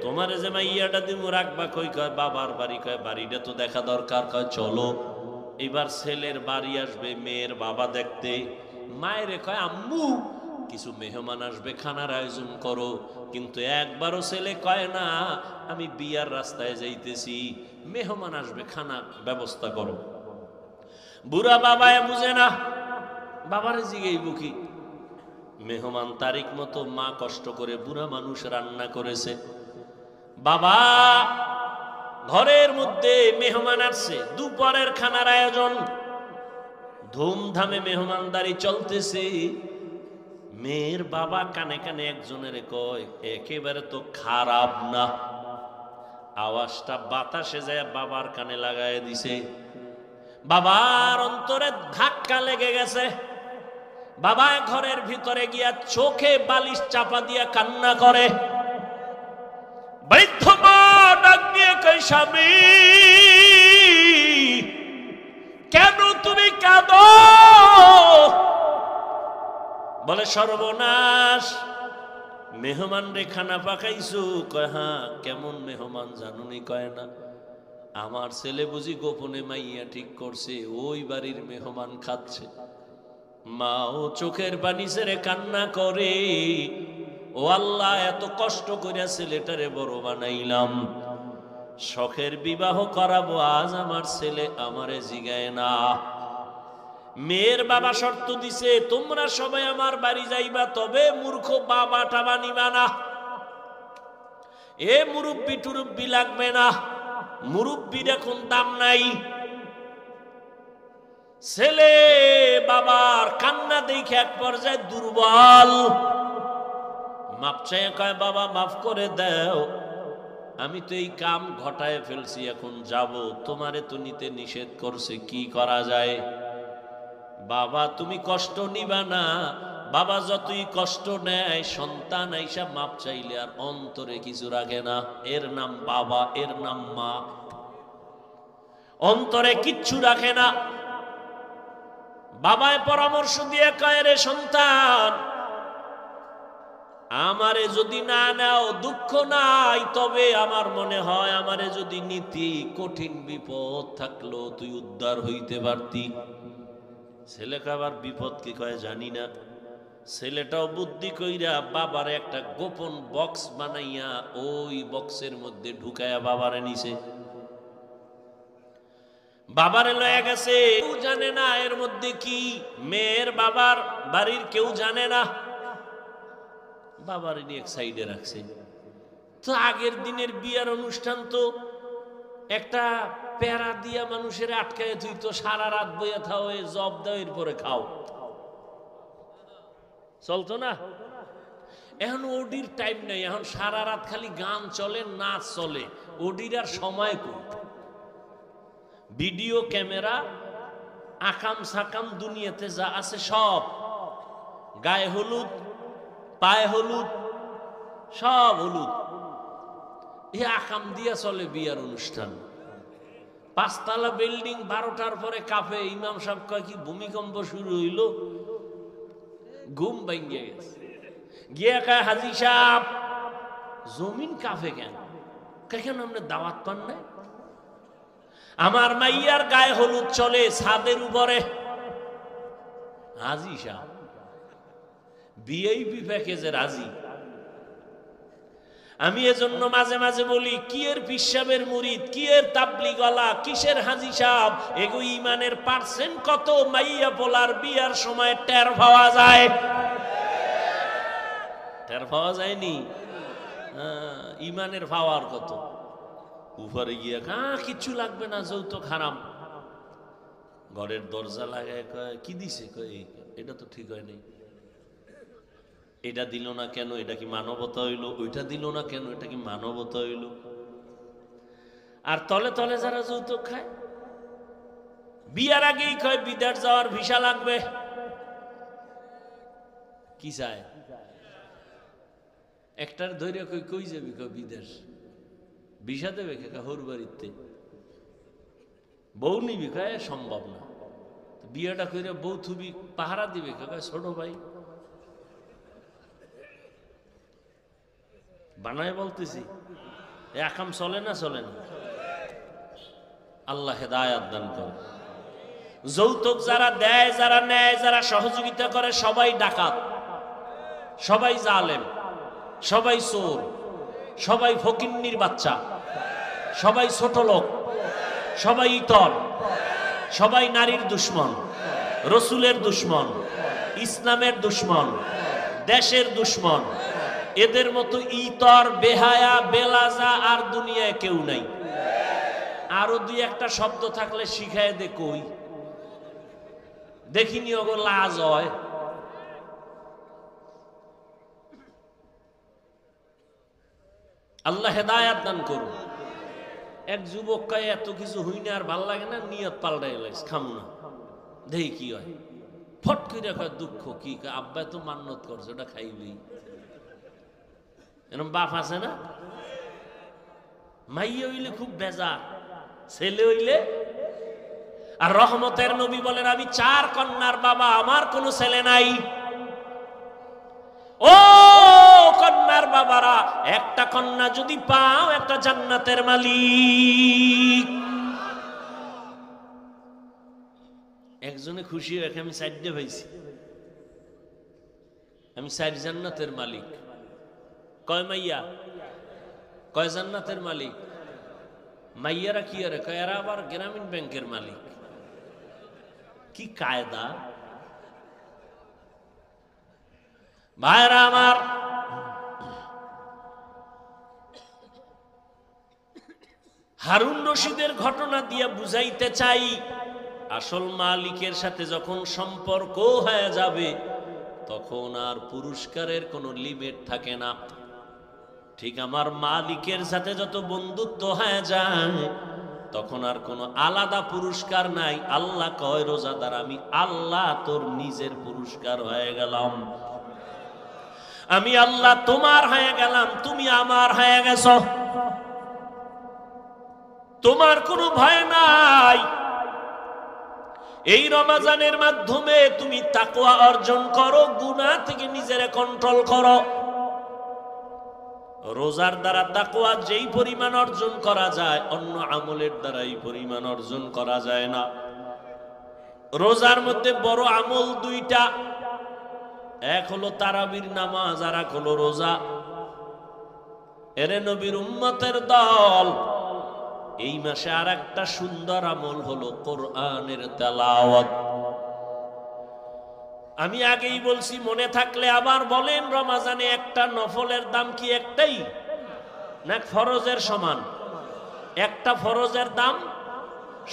তোমার যে মাইয়াটা দিমু রাখবা কই? কয় বাবার বাড়ি। কয় বাড়িটা তো দেখা দরকার। কয় চলো। এবার ছেলের বাড়ি আসবে মেয়ের বাবা দেখতে। মায়েরে কয় আম্মু কিছু মেহমান আসবে, খানার আয়োজন করো। কিন্তু একবারও ছেলে কয় না আমি বিয়ার রাস্তায় যাইতেছি, মেহমান আসবে, খানা ব্যবস্থা করো। বুড়া বাবায় বুঝে না, বাবারে জিগাইব কি? মেহমান তারিখ মতো মা কষ্ট করে বুড়া মানুষ রান্না করেছে। বাবা ঘরের মধ্যে মেহমান আসছে, দুপুরের খানার আয়োজন, ধুমধামে মেহমানদারি চলতেছে। মেয়ের বাবা কানে কানে একজনের কয় একেবারে তো খারাপ না। আওয়াজটা বাতাসে যায় বাবার কানে লাগায় দিছে। বাবার অন্তরে ধাক্কা লেগে গেছে। বাবা ঘরের ভিতরে গিয়া চোখে বালিশ চাপা দিয়া কান্না করে। বৃদ্ধ মা ডাক দিয়ে কই স্বামী কেন তুমি কাঁদো? বলে সর্বনাশ, মেহমান রে খানা পাকাইছো। কয় হ্যাঁ। কেমন মেহমান জানুনি? কয় না, আমার ছেলে বুঝি গোপনে মাইয়া ঠিক করছে, ওই বাড়ির মেহমান খাচ্ছে। মা ও চোখের পানি ছেড়ে কান্না করে, ও আল্লাহ এত কষ্ট করিয়া ছেলেটারে বড় বানাইলাম, শখের বিবাহ করাবো, আজ আমার ছেলে আমারে জিগায় না। মেয়ের বাবা শর্ত দিছে তোমরা সবাই আমার বাড়ি যাইবা, তবে মূর্খ বাবা টাবা নিবা না। এ মুরব্বি টুরব্বি লাগবে না, মুরব্বির এখন দাম নাই। ছেলে বাবার কান্না দেখে এক পর্যায়ে দুর্বল, মাপ চাই। কয় বাবা মাফ করে দাও, আমি তো এই কাম ঘটায় ফেলছি, এখন যাব, তোমারে তো নিতে নিষেধ করছে, কি করা যায়? বাবা তুমি কষ্ট নিবা না। বাবা যতই কষ্ট নেয়, সন্তান আইসা মাপ চাইলে আর অন্তরে কিছু রাখে না। এর নাম বাবা, এর নাম মা, অন্তরে কিচ্ছু রাখে না। বাবায় পরামর্শ দিয়ে কয় রে সন্তান, আমারে যদি না নাও দুঃখ নাই, তবে আমার মনে হয় আমারে যদি নীতি কঠিন বিপদ থাকলো তুই উদ্ধার হইতে পারতি। ছেলেকে আবার বিপদ কি কয় জানি না। ছেলেটাও বুদ্ধি কইরা বাবার একটা গোপন বক্স বানাইয়া ওই বক্সের মধ্যে ঢুকাইয়া বাবারে নিছে। বাবারে লয়ে গেছে, কেউ জানে না এর মধ্যে কি। মেয়ের বাবার বাড়ির কেউ জানে না। বাবার নিয়ে এক সাইডে রাখছে। তো আগের দিনের বিয়ার অনুষ্ঠান তো একটা প্যারা দিয়া মানুষের আটকায়, তুই তো সারা রাত বইয়া থাও, জব দাও, এরপরে খাও, চলতো না? এখন ওডির টাইম নাই, এখন সারা রাত খালি গান চলে, নাচ চলে, ওডির আর সময় কই। ভিডিও ক্যামেরা, আকাম সাকাম দুনিয়াতে যা আছে সব, গায়ে হলুদ, পায়ে হলুদ, সব হলুদ, এই আকাম দিয়া চলে বিয়ার অনুষ্ঠান। 5 তলা বিল্ডিং 12টার পরে কাঁপে। ইমাম সাহেব কয় কি ভূমিকম্প শুরু হইল? ঘুম ভাঙ্গে গেছে। গিয়া কয় হাজি সাহেব জমিন কাঁপে কেন? কেন আপনি দাওয়াত পান নাই? আমার মাইয়ার গায়ে হলুদ চলে ছাদের উপরে। হাজি সাহেব ভিআইপি প্যাকেজে রাজি। আমি এজন্য মাঝে মাঝে বলি, কি এর পিসাবের মুরিদ, কি এর তাবলিগওয়ালা, কিসের হাজি সাহেব, এগো ইমানের পার্সেন্ট কত মাইয়া পোলার বিয়ার সময় টের পাওয়া যায়? টের পাওয়া যায়নি? ইমানের পাওয়ার কত উপরে গিয়া কিচ্ছু লাগবে না, যৌতুক হারাম। ঘরের দরজা লাগায় কয় কি দিছে? কয় এটা তো ঠিক হয় নাই। এটা দিল না কেন? এটা কি মানবতা হইল? ওইটা দিল না কেন? এটা কি মানবতা হইল? আর তলে তলে যারা যৌতুক খায়, বিয়ার আগেই কয় বিদেশ যাওয়ার ভিসা লাগবে। কি চায়? একটার ধৈর্য কই কই যাবি বিদেশ, ভিসা দেবে হর বাড়িতে, বউ নিবি কয় সম্ভব না, বিয়েটা করে বউ থুবি পাহারা দিবে কয় ছোট ভাই। বানায় বলতেছি একাম চলে না চলে না। আল্লাহ হেদায়াত দান করে। যৌতুক যারা দেয়, যারা নেয়, যারা সহযোগিতা করে সবাই ডাকাত, সবাই জালেম, সবাই চোর, সবাই ফকিন্নির বাচ্চা, সবাই ছোট লোক, সবাই ইতর, সবাই নারীর দুশ্মন, রসুলের দুশ্মন, ইসলামের দুশ্মন, দেশের দুশ্মন। এদের মতো ইতর, বেহায়া, বেলাজা আর দুনিয়ায় কেউ নাই। আরো দুই একটা শব্দ থাকলে শিখায় দে কই, দেখিনি ওগো লাজ হয়। আল্লাহ হেদায়াত দান করুন। এক যুবক কয় এত কিছু হই না, আর ভাল লাগে না, নিয়ত পাল্টাই লাইস, খাম না, দেখি কি হয়। ফট করে কয় দুঃখ কি, আব্বা তো মান্নত করছে, ওটা খাইবি। এরকম বাপ আছে না? মাইয়া হইলে খুব বেজার, ছেলে হইলে। আর রহমতের নবী বলেন আমি 4 কন্যার বাবা, আমার কোনো ছেলে নাই। ও কন্যার বাবারা, একটা কন্যা যদি পাও একটা জান্নাতের মালিক। একজনে খুশি হয়ে আমি 4টে পাইছি, আমি 4 জান্নাতের মালিক। কয় মাইয়া, কয় জান্নাতের মালিক। মাইয়ারা কি আরে কয় এরা আবার গ্রামীণ ব্যাংকের মালিক। কি কায়দা! ভাইরা আমার, হারুন রশিদের ঘটনা দিয়ে বুঝাইতে চাই, আসল মালিকের সাথে যখন সম্পর্ক হয়ে যাবে তখন আর পুরস্কারের কোনো লিমিট থাকে না। ঠিক আমার মালিকের সাথে যত বন্ধুত্ব হয়ে যায় তখন আর কোনো আলাদা পুরস্কার নাই। আল্লাহ কয় রোজাদার আমি আল্লাহ তোর নিজের পুরস্কার হয়ে গেলাম, আমি আল্লাহ তোমার হয়ে গেলাম, তুমি আমার হয়ে গেছ, তোমার কোনো ভয় নাই। এই রমজানের মাধ্যমে তুমি তাকওয়া অর্জন করো, গুনাহ থেকে নিজেরে কন্ট্রোল করো। রোজার দ্বারা তাকওয়া যেই পরিমাণ অর্জন করা যায় অন্য আমলের দ্বারা এই পরিমাণ অর্জন করা যায় না। রোজার মধ্যে বড় আমল 2টা, এক হলো তারাবির নামাজ আর এক হলো রোজা। এরে নবীর উম্মতের দল, এই মাসে আর একটা সুন্দর আমল হলো কোরআনের তেলাওয়াত। আমি আগেই বলছি, মনে থাকলে আবার বলেন, রমজানে একটা নফলের দাম কি একটাই না ফরজের সমান? একটা ফরজের দাম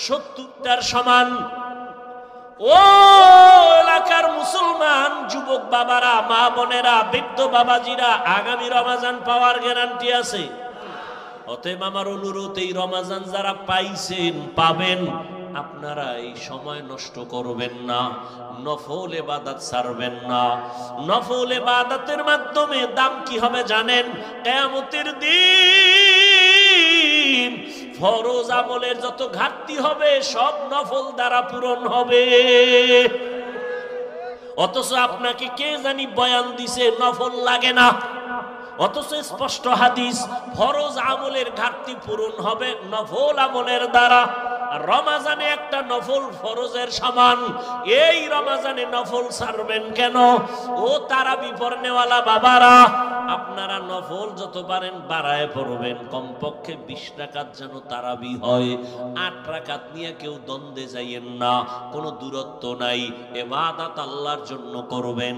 70টার সমান। ও এলাকার মুসলমান যুবক বাবারা, মা বোনেরা, বৃদ্ধ বাবাজিরা, আগামী রমজান পাওয়ার গ্যারান্টি আছে। অতএব আমার অনুরোধ, এই রমজান যারা পাইছেন পাবেন, আপনারা এই সময় নষ্ট করবেন না, নফল ইবাদত ছাড়বেন না। নফল ইবাদতের মাধ্যমে দাম কি হবে জানেন? কিয়ামতের দিন ফরজ আমলের যত ঘাটতি হবে সব নফল দ্বারা পূরণ হবে। অথচ আপনাকে কে জানি বয়ান দিছে নফল লাগে না, অথচ স্পষ্ট হাদিস ফরজ আমলের ঘাটতি পূরণ হবে নফল আমলের দ্বারা। রমজানে একটা নফল ফরজের সমান। এই রমজানে নফল ছাড়বেন কেন? ও তারাবি পড়নেওয়ালা বাবারা, আপনারা নফল যত পারেন বাড়ায় পড়বেন, কমপক্ষে 20 রাকাত যেন তারাবি হয়। 8 রাকাত নিয়ে কেউ দ্বন্দ্বে যাইয়েন না, কোনো দূরত্ব নাই, ইবাদত আল্লাহর জন্য করবেন।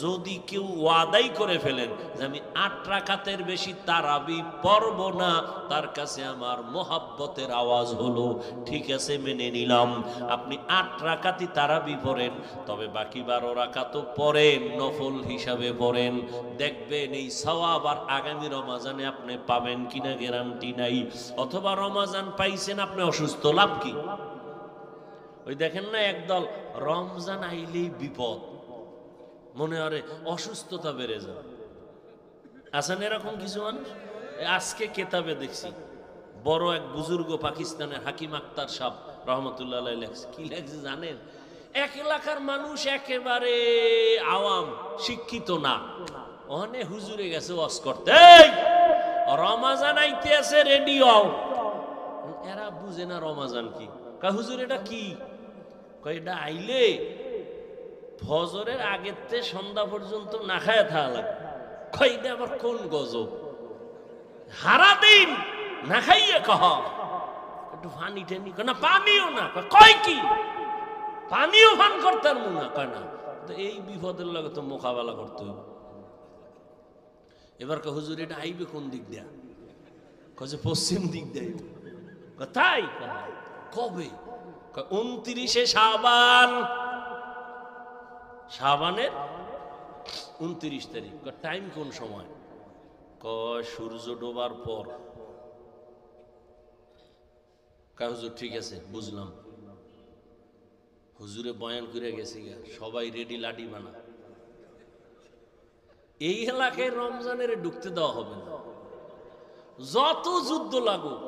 যদি কেউ ওয়াদাই করে ফেলেন যে আমি 8 রাকাতের বেশি তারাবি পড়ব না, তার কাছে আমার মোহাব্বতের আওয়াজ হলো ঠিক আছে, মেনে নিলাম। আপনি 8 রাকাতই তারাবি পড়েন, তবে বাকি 12 রাকাতও পড়েন, নফল হিসাবে পড়েন। দেখবেন এই সওয়াব আর আগামী রমজানে আপনি পাবেন কিনা গ্যারান্টি নাই। অথবা রমজান পাইছেন আপনি অসুস্থ, লাভ কি? ওই দেখেন না একদল রমজান আইলেই বিপদ, মনে হয় অসুস্থতা বেড়ে যাবে। আছেন এরকম কিছু মানুষ? আজকে কেতাবে দেখছি বড় এক বুজুর্গ পাকিস্তানের হাকিম আক্তার সাহেব রহমতুল্লাহ আলাইহি লেখছে, কি লেখছে জানেন? এক এলাকার মানুষ একেবারে আওয়াম, শিক্ষিত না, অনেক হুজুরে গেছে ওয়াজ করতে, রমাজান আইতে আছে রেডি হও। এরা বুঝে না রমাজান কি। কয় হুজুর এটা কি? কয় এটা আইলে ফজরের আগের থেকে সন্ধ্যা পর্যন্ত না খায় থাকা লাগে। কয় এটা আবার কোন গজব? হারা দিন না খাইয়ে কহ একটু পানি টেনি, না পানিও না। কয় কি পানিও পান করতাম না? কয় না। তো এই বিপদের লাগে তো মোকাবেলা করতে হবে। এবার কয় হুজুর এটা আইবে কোন দিক দিয়া? কয় পশ্চিম দিক দিয়ে। তাই? কবে? 29 শাবান, শাবানের 29 তারিখ। টাইম কোন সময়? কয় সূর্য ডোবার পর। কয় হুজুর ঠিক আছে বুঝলাম। হুজুরে বয়ান করে গেছি, সবাই রেডি, লাডি বানা। এই এলাকায় রমজানের ঢুকতে দেওয়া হবে না, যত যুদ্ধ লাগুক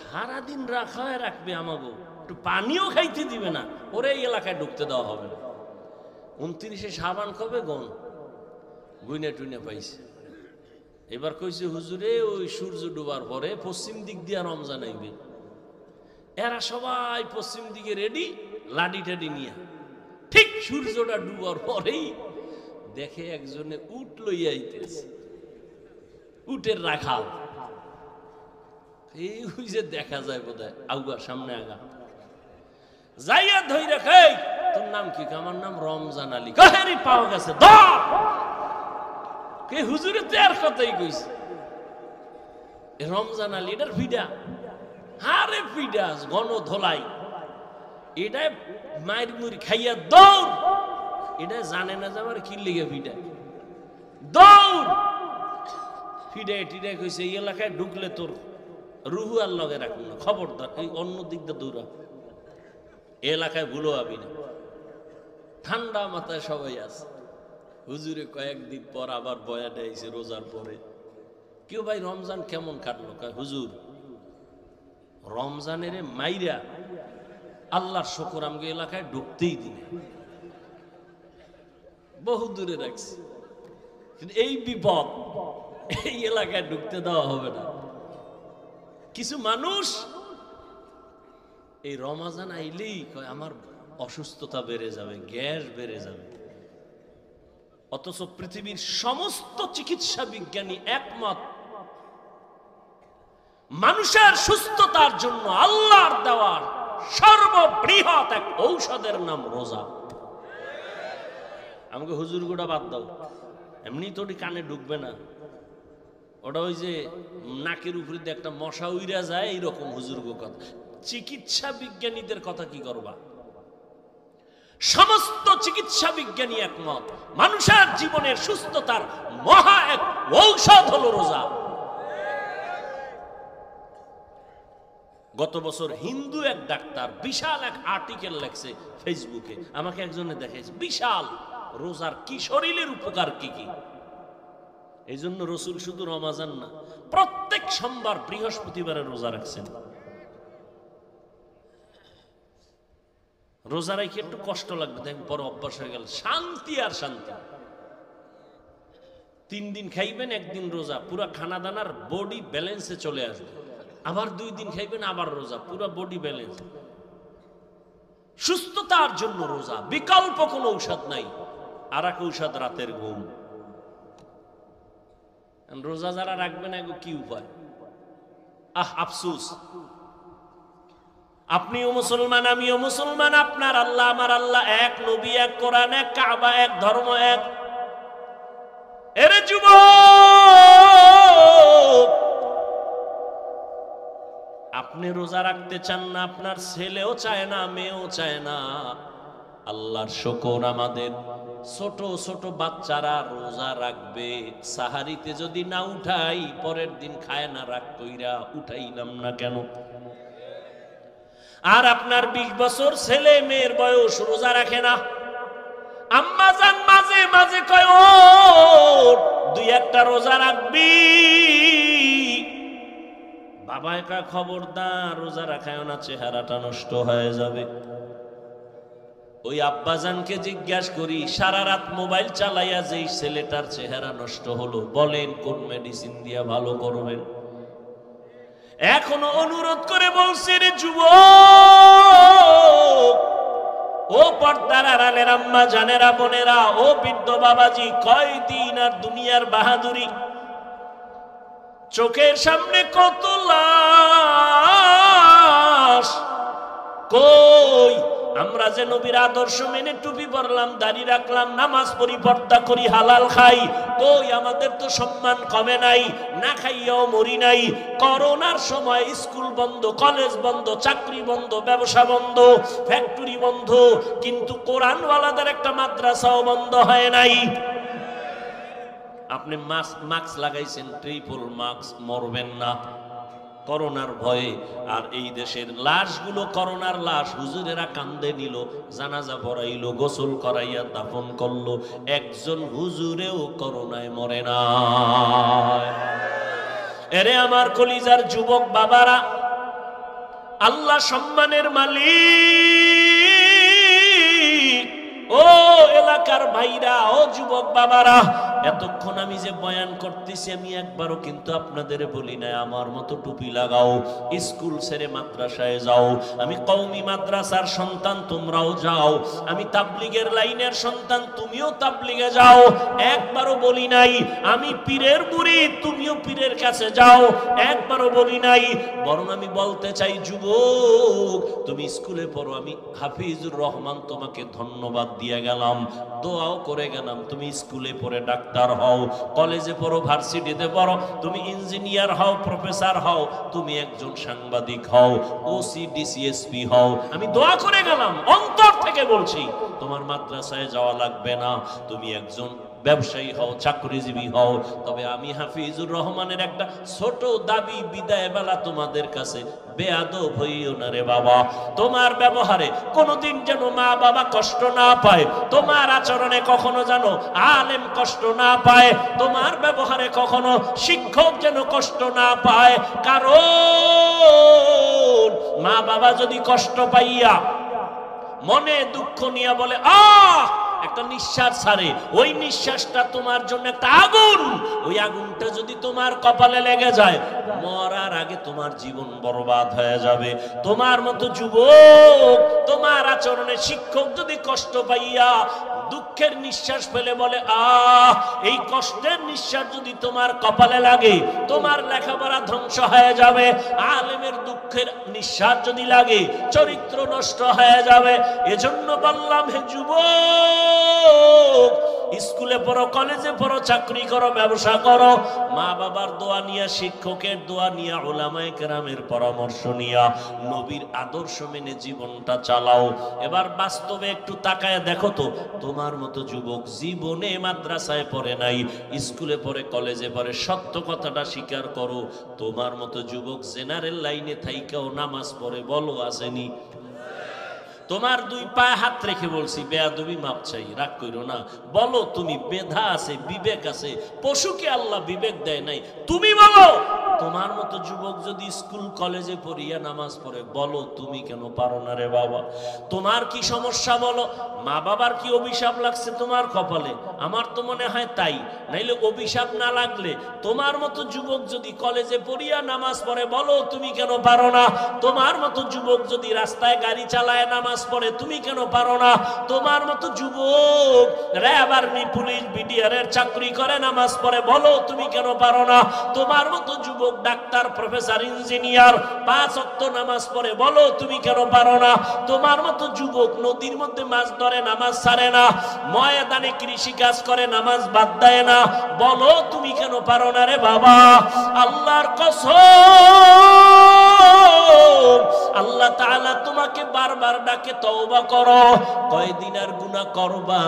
সারা দিন রাখা রাখবে, আমাগো একটু পানিও খাইতে দিবে না, ওরে এই এলাকায় ঢুকতে দেওয়া হবে না। 29 শাবান কবে গন গুইনে টুইনে পাইছে। এবার কইছে হুজুরে ওই সূর্য ডুবার পরে পশ্চিম দিক দিয়ে রমজান আইবে। এরা সবাই পশ্চিম দিকে রেডি, লাডি টাডি নিয়ে। ঠিক সূর্যটা ডুবার পরেই দেখে একজনে উট লইয়া আইতেছে, উটের রাখাল। এই যে দেখা যায় বোধহয় আউগা সামনে আগা যাইয়া ধইরা, খাই তোর নাম কি? আমার নাম রমজান আলী। কাহেরি পাওয়া গেছে ধর। কে হুজুরে তো আর কথাই কইছে রমজান আলী, এটার ফিডা। হারে ফিডা গণ ধলাই, এটা মায়ের মুড়ি খাইয়া দৌড়। এটা জানে না যে আমার কি লিগে ফিডা, দৌড়। ফিডায় টিডায় কইছে এই এলাকায় ঢুকলে তোর রুহু আর লগে রাখুন না, খবরদার এই অন্য দিক দিয়ে দৌড়া, এলাকায় ভুলো আবি না। ঠান্ডা মাথায় সবাই আছে। হুজুরে কয়েকদিন পর আবার বয়ানে আইছে রোজার পরে। কেউ ভাই রমজান কেমন কাটলো? কয় হুজুর রমজানের মাইরা আল্লাহর শুকর আমাকে এলাকায় ঢুকতেই দিনে, বহু দূরে রাখছি, কিন্তু এই বিপদ, এই এলাকায় ঢুকতে দেওয়া হবে না। কিছু মানুষ এই রমজান আইলেই কয় আমার অসুস্থতা বেড়ে যাবে, গ্যাস বেড়ে যাবে। অথচ পৃথিবীর সমস্ত চিকিৎসা বিজ্ঞানী একমত, মানুষের সুস্থতার জন্য আল্লাহর দেওয়ার সর্ববৃহৎ এক ঔষধের নাম রোজা। আমাকে হুজুর গোটা বাদ দাও, এমনি তো কানে ঢুকবে না, ওটা ওই যে নাকের উপরে দিয়ে একটা মশা উইরা যায়, এইরকম হুজুর গো কথা। চিকিৎসা বিজ্ঞানীদের কথা কি করবা? সমস্ত চিকিৎসা বিজ্ঞানী একমত, মানুষের জীবনের সুস্থতার মহা এক ঔষধ হলো রোজা। গত বছর হিন্দু এক ডাক্তার বিশাল এক আর্টিকেল লেখছে ফেসবুকে, আমাকে একজনে দেখাইছে, বিশাল রোজার কি শরীরের উপকার কি কি। এই জন্য রসুল শুধু রমাজান না, প্রত্যেক সোমবার বৃহস্পতিবারে রোজা রাখছেন। রোজা রাখি একটু কষ্ট লাগবে, দেখ বড় অভ্যাস হয়ে গেল, শান্তি আর শান্তি। 3 দিন খাইবেন, 1 দিন রোজা, পুরা খানা দানার বডি ব্যালেন্সে চলে আসবে। আবার 2 দিন খাইবেন, আবার রোজা, পুরা বডি ব্যালেন্স। সুস্থতার জন্য রোজা, বিকল্প কোনো ঔষধ নাই। আর এক ঔষধ রাতের ঘুম। রোজা যারা রাখবে না, কি উপায়? আফসোস, আপনিও মুসলমান, আমিও মুসলমান, আপনার আল্লাহ আমার আল্লাহ এক, নবী এক, কোরআন এক, কাবা এক, ধর্ম এক। এরে যুবক, আপনি রোজা রাখতে চান না, আপনার ছেলেও চায় না, মেয়েও চায় না। আল্লাহর শুকর, আমাদের ছোট ছোট বাচ্চারা রোজা রাখবে। সাহারিতে যদি না উঠাই, পরের দিন খায় না, রাগ কইরা উঠাইলাম না কেন? আর আপনার 20 বছর ছেলে মেয়ের বয়স রোজা রাখে না। আম্মা জান মাঝে মাঝে মাঝে কয় ও দুই একটা রোজা রাখবি। বাবা একা খবরদার রোজা রাখায় না, চেহারাটা নষ্ট হয়ে যাবে। ওই আব্বাজানকে জিজ্ঞাসা করি, সারা রাত মোবাইল চালাইয়া যেই ছেলেটার চেহারা নষ্ট হলো, বলেন কোন মেডিসিন দিয়া ভালো করবেন? এখনো অনুরোধ করে বলছি, রে যুবক, ও পর্দার আড়ালের আম্মা জানেরা, বোনেরা, ও বৃদ্ধ বাবাজি, কয়দিন আর দুনিয়ার বাহাদুরি? চোখের সামনে কত লাশ। কই আমরা যে নবীর আদর্শ মেনে টুপি পরলাম, দাড়ি রাখলাম, নামাজ পড়ি, পর্দা করি, হালাল খাই, কই আমাদের তো সম্মান কমে নাই, না খাইয়াও মরি নাই। করোনার সময় স্কুল বন্ধ, কলেজ বন্ধ, চাকরি বন্ধ, ব্যবসা বন্ধ, ফ্যাক্টরি বন্ধ, কিন্তু কোরআনওয়ালাদের একটা মাদ্রাসাও বন্ধ হয় নাই। আপনি মাস্ক লাগাইছেন, ট্রিপল মাস্ক, মরবেন না করোনার ভয়ে। আর এই দেশের লাশগুলো করোনার লাশ, হুজুরেরা কান্দে নিল, জানাজা পড়াইলো, গোসল করাইয়া দাফন করলো, একজন হুজুরেও করোনায় মরে না। এরে আমার কলিজার যুবক বাবারা, আল্লাহ সম্মানের মালিক, ও এলাকার ভাইরা, ও যুবক বাবারা, এতক্ষণ আমি যে বয়ান করতেছি আমি একবারও কিন্তু আপনাদের বলি না আমার মতো টুপি লাগাও, স্কুল ছেড়ে মাদ্রাসায় যাও। আমি কওমি মাদ্রাসার সন্তান, তোমরাও যাও। আমি তাবলিগের লাইনের সন্তান, তুমিও তাবলিগে যাও। একবারও বলি নাই আমি পীরের মুরিদ, তুমিও পীরের কাছে যাও। একবারও বলি নাই। বরং আমি বলতে চাই, যুবক তুমি স্কুলে পড়ো, আমি হাফিজুর রহমান তোমাকে ধন্যবাদ দিয়ে গেলাম, দোয়াও করে গেলাম। তুমি স্কুলে পড়ে ডাক্তার হও, কলেজে পড়ো, ভার্সিটিতে পড়ো, তুমি ইঞ্জিনিয়ার হও, প্রফেসর হও, তুমি একজন সাংবাদিক হও, ওসি ডিসিএসপি হও, আমি দোয়া করে গেলাম, অন্তর থেকে বলছি। তোমার মাদ্রাসায় যাওয়া লাগবে না, তুমি একজন ব্যবসায়ী হও, চাকরিজীবী হও। তবে আমি হাফিজুর রহমানের একটা ছোট দাবি, বিদায় বেলা তোমাদের কাছে, বেয়াদব হইও না রে বাবা। তোমার ব্যবহারে কোনোদিন যেন মা বাবা কষ্ট না পায়, তোমার আচরণে কখনো যেন আলেম কষ্ট না পায়, তোমার ব্যবহারে কখনো শিক্ষক যেন কষ্ট না পায়। কারণ মা বাবা যদি কষ্ট পাইয়া মনে দুঃখ নিয়ে বলে একটা নিঃশ্বাস ছাড়ে, ওই নিঃশ্বাসটা তোমার জন্য একটা আগুন। ওই আগুনটা যদি তোমার কপালে লেগে যায়, মরার আগে তোমার জীবন বরবাদ হয়ে যাবে। তোমার মতো যুবক, তোমার আচরণে শিক্ষক যদি কষ্ট পাইয়া দুঃখের নিঃশ্বাস ফেলে বলে এই কষ্টের নিঃশ্বাস যদি তোমার কপালে লাগে, তোমার লেখাপড়া ধ্বংস হয়ে যাবে। আলেমের দুঃখের নিঃশ্বাস যদি লাগে, চরিত্র নষ্ট হয়ে যাবে। এজন্য বললাম, হে যুবক, স্কুলে পড়ো, কলেজে পড়ো, চাকরি করো, ব্যবসা করো, মা বাবার দোয়া নিয়া, শিক্ষকের দোয়া নিয়া, উলামায়ে কেরামের পরামর্শ নিয়া, নবীর আদর্শ মেনে জীবনটা চালাও। এবার বাস্তবে একটু তাকায় দেখো তো, তোমার মতো যুবক জীবনে মাদ্রাসায় পড়ে নাই, স্কুলে পড়ে, কলেজে পড়ে, সত্য কথাটা স্বীকার করো। তোমার মতো যুবক জেনারেল লাইনে থাইকাও নামাজ পড়ে, বলো আসেনি? তোমার দুই পায়ে হাত রেখে বলছি, বেয়াদবি মাপ চাই, রাগ কইরো না। বলো তুমি, মেধা আছে, বিবেক আছে, পশুকে আল্লাহ বিবেক দেয় নাই, তুমি বলো। তোমার মতো যুবক যদি স্কুল কলেজে পড়িয়া নামাজ পড়ে, বলো তুমি কেন পারো না রে বাবা? তোমার কি সমস্যা বলো? মা বাবার কি অভিশাপ লাগছে তোমার কপালে? আমার তো মনে হয় তাই। নাইলে অভিশাপ না লাগলে তোমার মতো যুবক যদি কলেজে পড়িয়া নামাজ পড়ে, বলো তুমি কেন পারো না? তোমার মতো যুবক যদি রাস্তায় গাড়ি চালায় নামাজ পড়ে, তুমি কেন পারো না? তোমার মতো যুবক র্যাব, আর্মি, পুলিশ, বিডিআর চাকরি করে, নামাজ পড়ে, বলো তুমি কেন পারো না? তোমার মতো যুবক ডাক্তার, প্রফেসর, ইঞ্জিনিয়ার, 5 ওয়াক্ত নামাজ পড়ে, বলো তুমি কেন পারো না? তোমার মতো যুবক নদীর মধ্যে মাছ ধরে, নামাজ ছাড়ে না, ময়দানে কৃষি কাজ করে, নামাজ বাদ দেয় না, বলো তুমি কেন পারো না রে বাবা? আল্লাহর কসম, আল্লাহ তাআলা তোমাকে বারবার ডাকে, তওবা করো। কয়দিন আর গুনাহ করবা,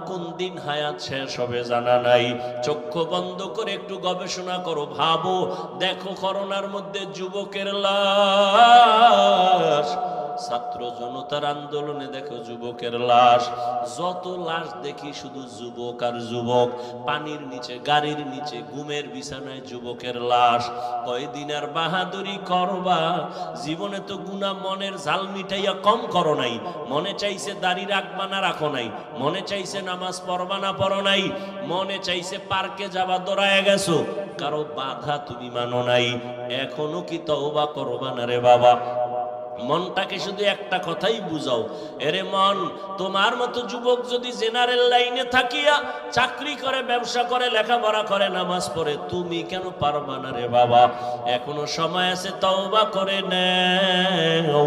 কোন দিন হায়াত শেষ হবে জানা নাই। চক্ষু বন্ধ করে একটু গবেষণা করো, ভাবো, দেখো করোনার মধ্যে যুবকের লাশ ছাত্র জনতার আন্দোলনে দেখো যুবকের লাশ, যত লাশ দেখি শুধু যুবক আর যুবক, পানির নিচে, গাড়ির নিচে, ঘুমের বিছানায় যুবকের লাশ। কয়দিন আর বাহাদুরি করবা? জীবনে তো গুনাহ মনের জাল মিটাইয়া কম করো নাই, মনে চাইছে দাড়ি রাখবা না রাখো নাই, মনে চাইছে নামাজ পড়বা না পড়ো নাই, মনে চাইছে পার্কে যাবা দৌড়ায় গেছো, কারো বাধা তুমি মানো নাই। এখনো কি তওবা করবা না রে বাবা? মনটাকে শুধু একটা কথাই বুঝাও, এরে মন, তোমার মতো যুবক যদি জেনারেল লাইনে থাকিয়া চাকরি করে, ব্যবসা করে, লেখাপড়া করে, নামাজ পড়ে, তুমি কেন পারবা না রে বাবা? এখনো সময় আছে, তওবা করে নাও।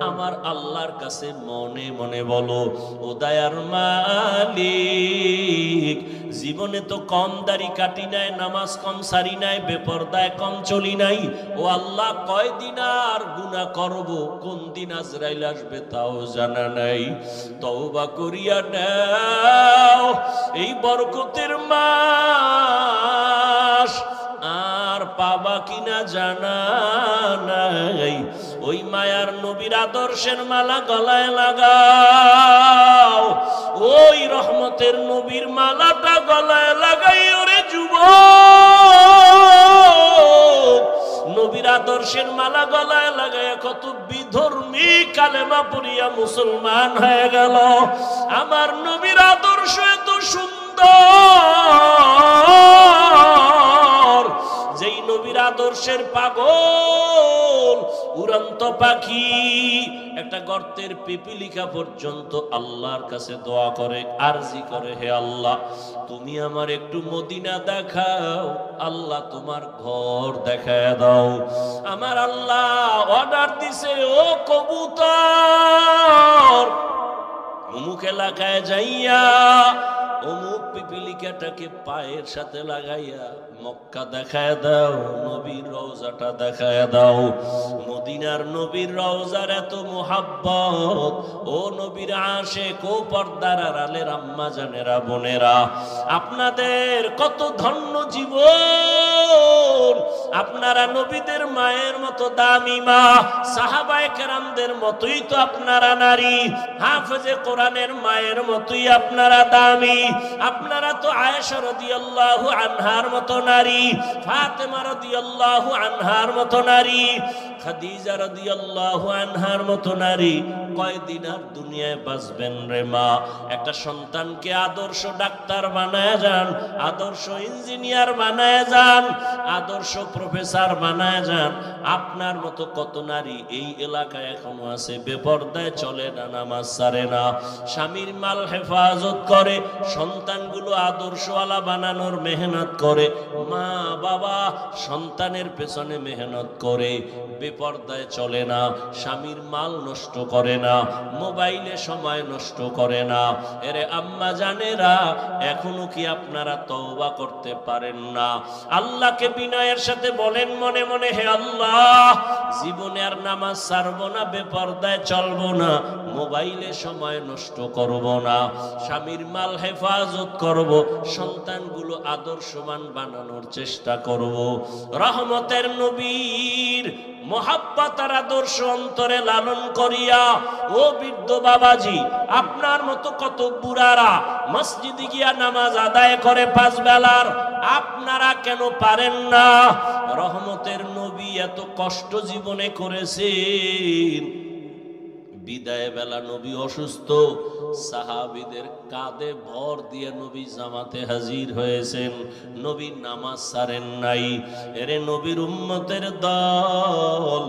আমার আল্লাহর কাছে মনে মনে বলো, ও দয়ার মালিক, জীবনে তো কম দাড়ি কাটি নাই, নামাজ কম সারি নাই, বেপরদায় কম চলি নাই। ও আল্লাহ, কয়দিন আর গুনাহ করব, কোন দিন আজরাইল আসবে তাও জানা নাই। তওবা করিয়া নাও, এই বরকতের মাস আর পাবা কিনা জানা নাই। ওই মায়ার নবীর আদর্শের মালা গলায় লাগাও, ওই রহমতের নবীর মালাটা গলায় লাগাই। ওরে যুবক, নবীর আদর্শের মালা গলায় লাগায় কত বিধর্মী কালেমা পড়িয়া মুসলমান হয়ে গেল। আমার নবীর আদর্শ এত সুন্দর, যেই নবীর আদর্শের পাগল উড়ন্ত পাখি একটা গর্তের পিপিলিকা পর্যন্ত আল্লাহর কাছে দোয়া করে, আরজি করে, হে আল্লাহ, তুমি আমার একটু মদিনা দেখাও, আল্লাহ তোমার ঘর দেখায় দাও। আমার আল্লাহ অর্ডার দিছে, ও কবুতর, অমুক এলাকায় যাইয়া অমুক পিপিলিকাটাকে পায়ের সাথে লাগাইয়া মক্কা দেখায় দাও, নবীর রওজাটা দেখায় দাও। মদিনার নবীর রওজার এত মোহাব্বত, ও নবীর আশিক, ও পর্দার আড়ালের আম্মা জানেরা, বোনেরা, আপনাদের কত ধন্য জীবন। আপনারা নবীদের মায়ের মতো দামি মা, সাহাবায়ে কেরামদের মতোই তো আপনারা নারী, হাফেজে কোরআনের মায়ের মতোই আপনারা দামি। আপনারা তো আয়েশা রাদিয়াল্লাহু আনহার মতো নারী, ফাতেমা রাদিয়াল্লাহু আনহার মতো নারী, খাদিজা রাদিয়াল্লাহু আনহার মতো নারী। কয়দিন আর দুনিয়ায় বাঁচবেন রে মা? একটা সন্তানকে আদর্শ ডাক্তার বানায় যান, আদর্শ ইঞ্জিনিয়ার বানায় যান, আদর্শ প্রফেসর বানায় যান। আপনার মতো কত নারী এই এলাকায় এখনো আছে, বেপরদায় চলে না, নামাজ ছাড়ে না, স্বামীর মাল হেফাজত করে, সন্তানগুলো আদর্শওয়ালা বানানোর মেহনত করে, মা বাবা সন্তানের পেছনে মেহনত করে, বেপরদায় চলে না, স্বামীর মাল নষ্ট করে না, মোবাইলে সময় নষ্ট করে না। এরে আম্মা জানেরা, এখনো কি আপনারা তওবা করতে পারেন না? আল্লাহকে বিনয়ের সাথে বলেন মনে মনে, হে আল্লাহ, জীবনে আর নামাজ ছাড়বো না, বেপরদায় চলবো না, মোবাইলে সময় নষ্ট করব না, স্বামীর মাল হেফাজত করব, সন্তানগুলো আদর্শবান বানানোর চেষ্টা করব। রহমতের নবীর মোহাব্বত আর আদর্শ অন্তরে লালন করিয়া, ও বৃদ্ধ বাবাজি, আপনার মতো কত বুড়ারা মসজিদে গিয়া নামাজ আদায় করে 5 বেলার, আপনারা কেন পারেন না? রহমতের নবী এত কষ্ট জীবনে করেছেন, বিদায় বেলা নবী অসুস্থ, সাহাবীদের কাঁধে ভর দিয়ে নবী জামাতে হাজির হয়েছেন, নবী নামাজ ছাড়েন নাই। এরে নবীর উম্মতের দল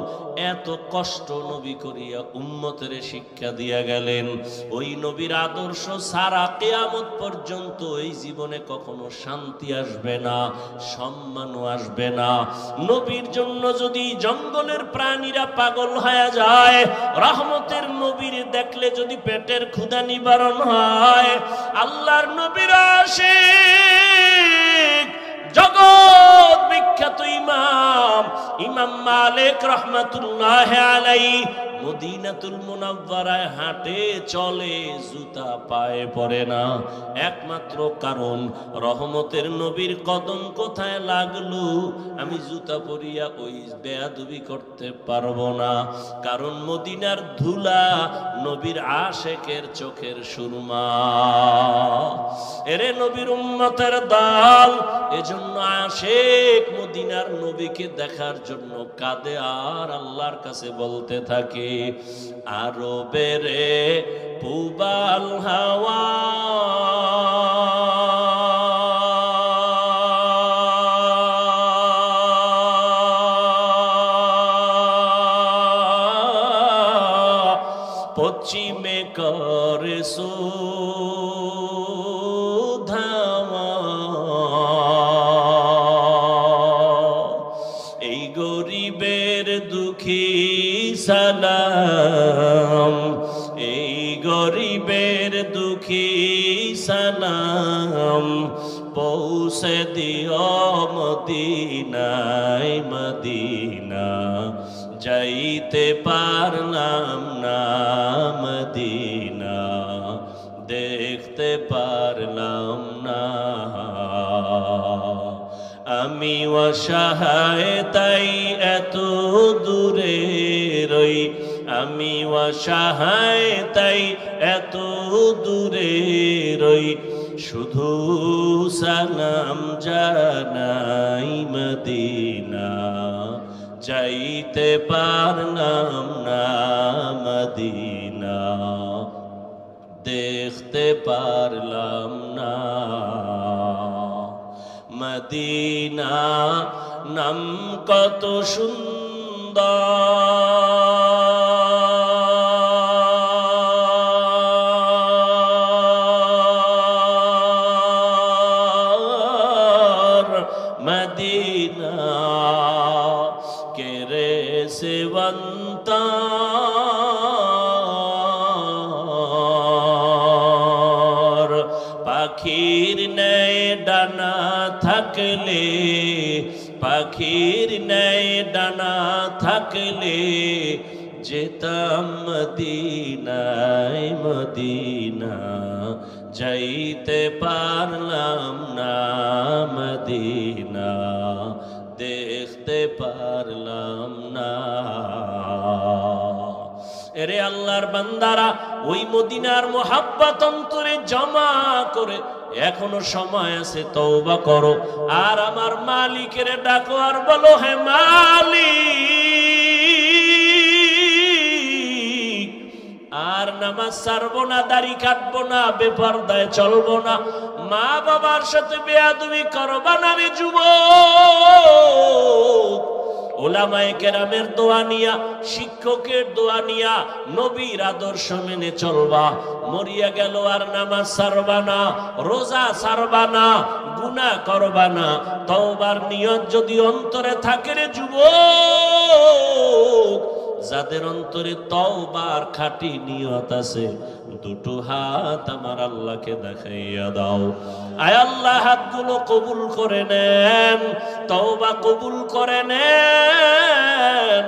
এত কষ্ট নবী করিয়া উম্মতের শিক্ষা দিয়া গেলেন। ওই নবীর আদর্শ সারা কিয়ামত পর্যন্ত এই জীবনে কখনো শান্তি আসবে না, সম্মানও আসবে না। নবীর জন্য যদি জঙ্গলের প্রাণীরা পাগল হয়ে যায়, রহমতের নবীর দেখলে যদি পেটের ক্ষুধা নিবারণ হয়, আল্লাহর নবীর আশিক জগৎ বিখ্যাত ইমাম মালিক রহমাতুল্লাহ আলাইহি মদিনাতুল মুনাওয়ারায় হাঁটে চলে, জুতা পায়ে পড়ে না। একমাত্র কারণ রহমতের নবীর কদম কোথায় লাগলো, আমি জুতা পরিয়া ওই বেয়াদবি করতে পারবো না। কারণ মদিনার ধুলা নবীর আশেকের চোখের সুরমা। এরে নবীর উম্মতের দল, এজন্য আশেক মদিনার নবীকে দেখার জন্য কাঁদে আর আল্লাহর কাছে বলতে থাকে, আরো বেরে পুবাল হাওয়া পশ্চিমে করে সুধাওয়া, এই গরিবের দুঃখী সালাম, এই গরিবের দুঃখী সালাম, পৌঁছে দিও মদিনায় মদিনা, যাইতে পারলাম না মদিনা, দেখতে পারলাম না। আমি অসহায় তাই এত দূরে রই, আমি অসহায় তাই এত দূরে রই, শুধু সালাম জানাই মদিনা, যাইতে পারলাম না মদিনা, দেখতে পারলাম না মদিনা। নাম কত সুন্দর মদিনা, কেরে সেবন্তা পাখির ন্যায় ডানা থাকলে, পাখির ন্যায় ডানা থাকলে, যেতাম মদিনায় মদিনা, যাইতে পারলাম না মদিনা, দেখতে পারলাম না। এরে আল্লাহর বান্দারা, ওই মদিনার মোহাব্বত অন্তরে জমা করে এখনো সময় আছে, তওবা করো আর আমার মালিকের ডাকো আর বলো, হে মালিক, আর নামাজ ছাড়বো না, দাড়ি কাটবো না, বেপরদায় চলবো না, মা বাবার সাথে বেয়াদবি করবা না রে যুবক। ওলামায়ে কেরামের দোয়া নিয়া, শিক্ষকের দোয়া নিয়া, নবীর আদর্শ মেনে চলবা। মরিয়া গেল আর নামাজ ছাড়বা না, রোজা ছাড়বা না, গুনাহ করবা না। তওবার নিয়ত যদি অন্তরে থাকে রে যুবক, যাদের অন্তরে তওবার খাঁটি নিয়ত আছে, দুটো হাত আমার আল্লাহকে দেখাইয়া দাও। আয় আল্লাহ, হাতগুলো কবুল করে নেন, তওবা কবুল করে নেন,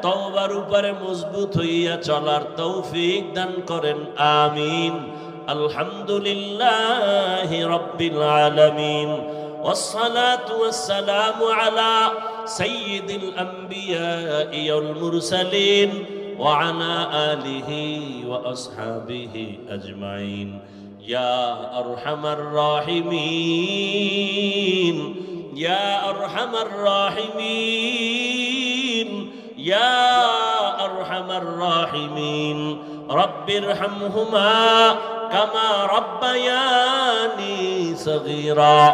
তওবার উপরে মজবুত হইয়া চলার তৌফিক দান করেন, আমিন। আলহামদুলিল্লাহি রাব্বিল আলামিন, والصلاة والسلام على سيد الأنبياء والمرسلين وعلى آله وأصحابه أجمعين. يا أرحم الراحمين، يا أرحم الراحمين، يا أرحم الراحمين، رب ارحمهما كما ربياني صغيرا.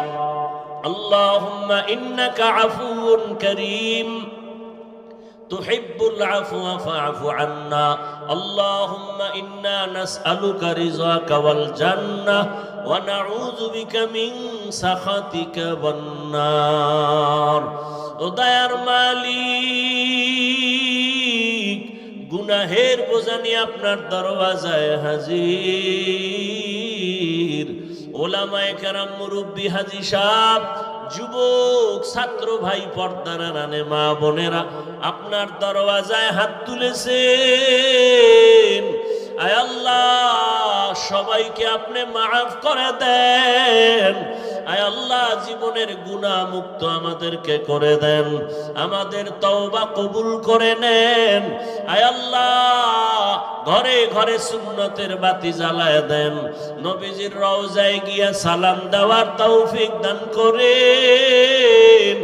اللهم إنك عفو كريم تحب العفو فاعف عنا. اللهم إنا نسألك رضاك والجنة ونعوذ بك من سخطك والنار. দয়ার মালিক, গুনাহের বোঝা নিয়ে আপনার দরওয়াজায় হাজির। ওলামায়ে কেরাম, মুরব্বী, হাজী সাহেব, যুবক ছাত্র ভাই, পর্দার আড়ালে মা বোনেরা আপনার দরওয়াজায় হাত তুলেছেন। আয় আল্লাহ, সবাইকে আপনি মাফ করে দেন। আয় আল্লাহ, জীবনের গুনাহ মুক্ত আমাদেরকে করে দেন, আমাদের তওবা কবুল করে নেন। আয় আল্লাহ, ঘরে ঘরে সুন্নতের বাতি জ্বালায় দেন, নবীজির রওজায় গিয়া সালাম দেওয়ার তৌফিক দান করেন।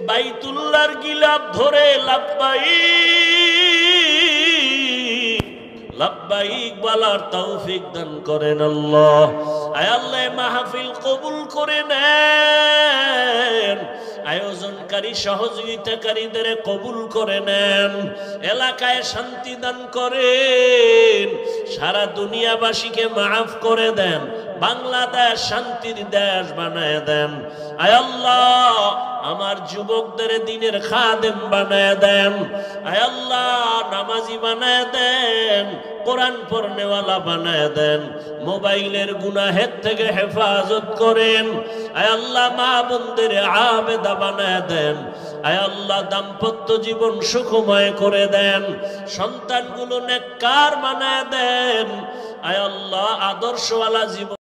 বাইতুল্লাহর গিলাফ ধরে লাব্বাইক লাব্বাইক বলার তৌফিক দান করেন আল্লাহ। আয় আল্লাহ, মাহফিল কবুল করে নেন, আয়োজনকারী সহযোগিতাকারীদের কবুল করে নেন, এলাকায় শান্তি দান করেন, সারা দুনিয়াবাসীকে মাফ করে দেন, বাংলাদেশ শান্তির দেশ বানায় দেন। আয় আল্লাহ, আমার যুবকদের দ্বীনের খাদেম বানায় দেন। আয় আল্লাহ, নামাজি বানায় দেন, কোরআন পড়নেওয়ালা বানায় দেন, মোবাইলের গুনাহের থেকে হেফাজত করেন। আয় আল্লাহ, মা বোনদের আবেদা বানায় দেন। আয় আল্লাহ, দাম্পত্য জীবন সুখময় করে দেন, সন্তানগুলো নেককার বানায় দেন। আয় আল্লাহ, আদর্শওয়ালা জীবন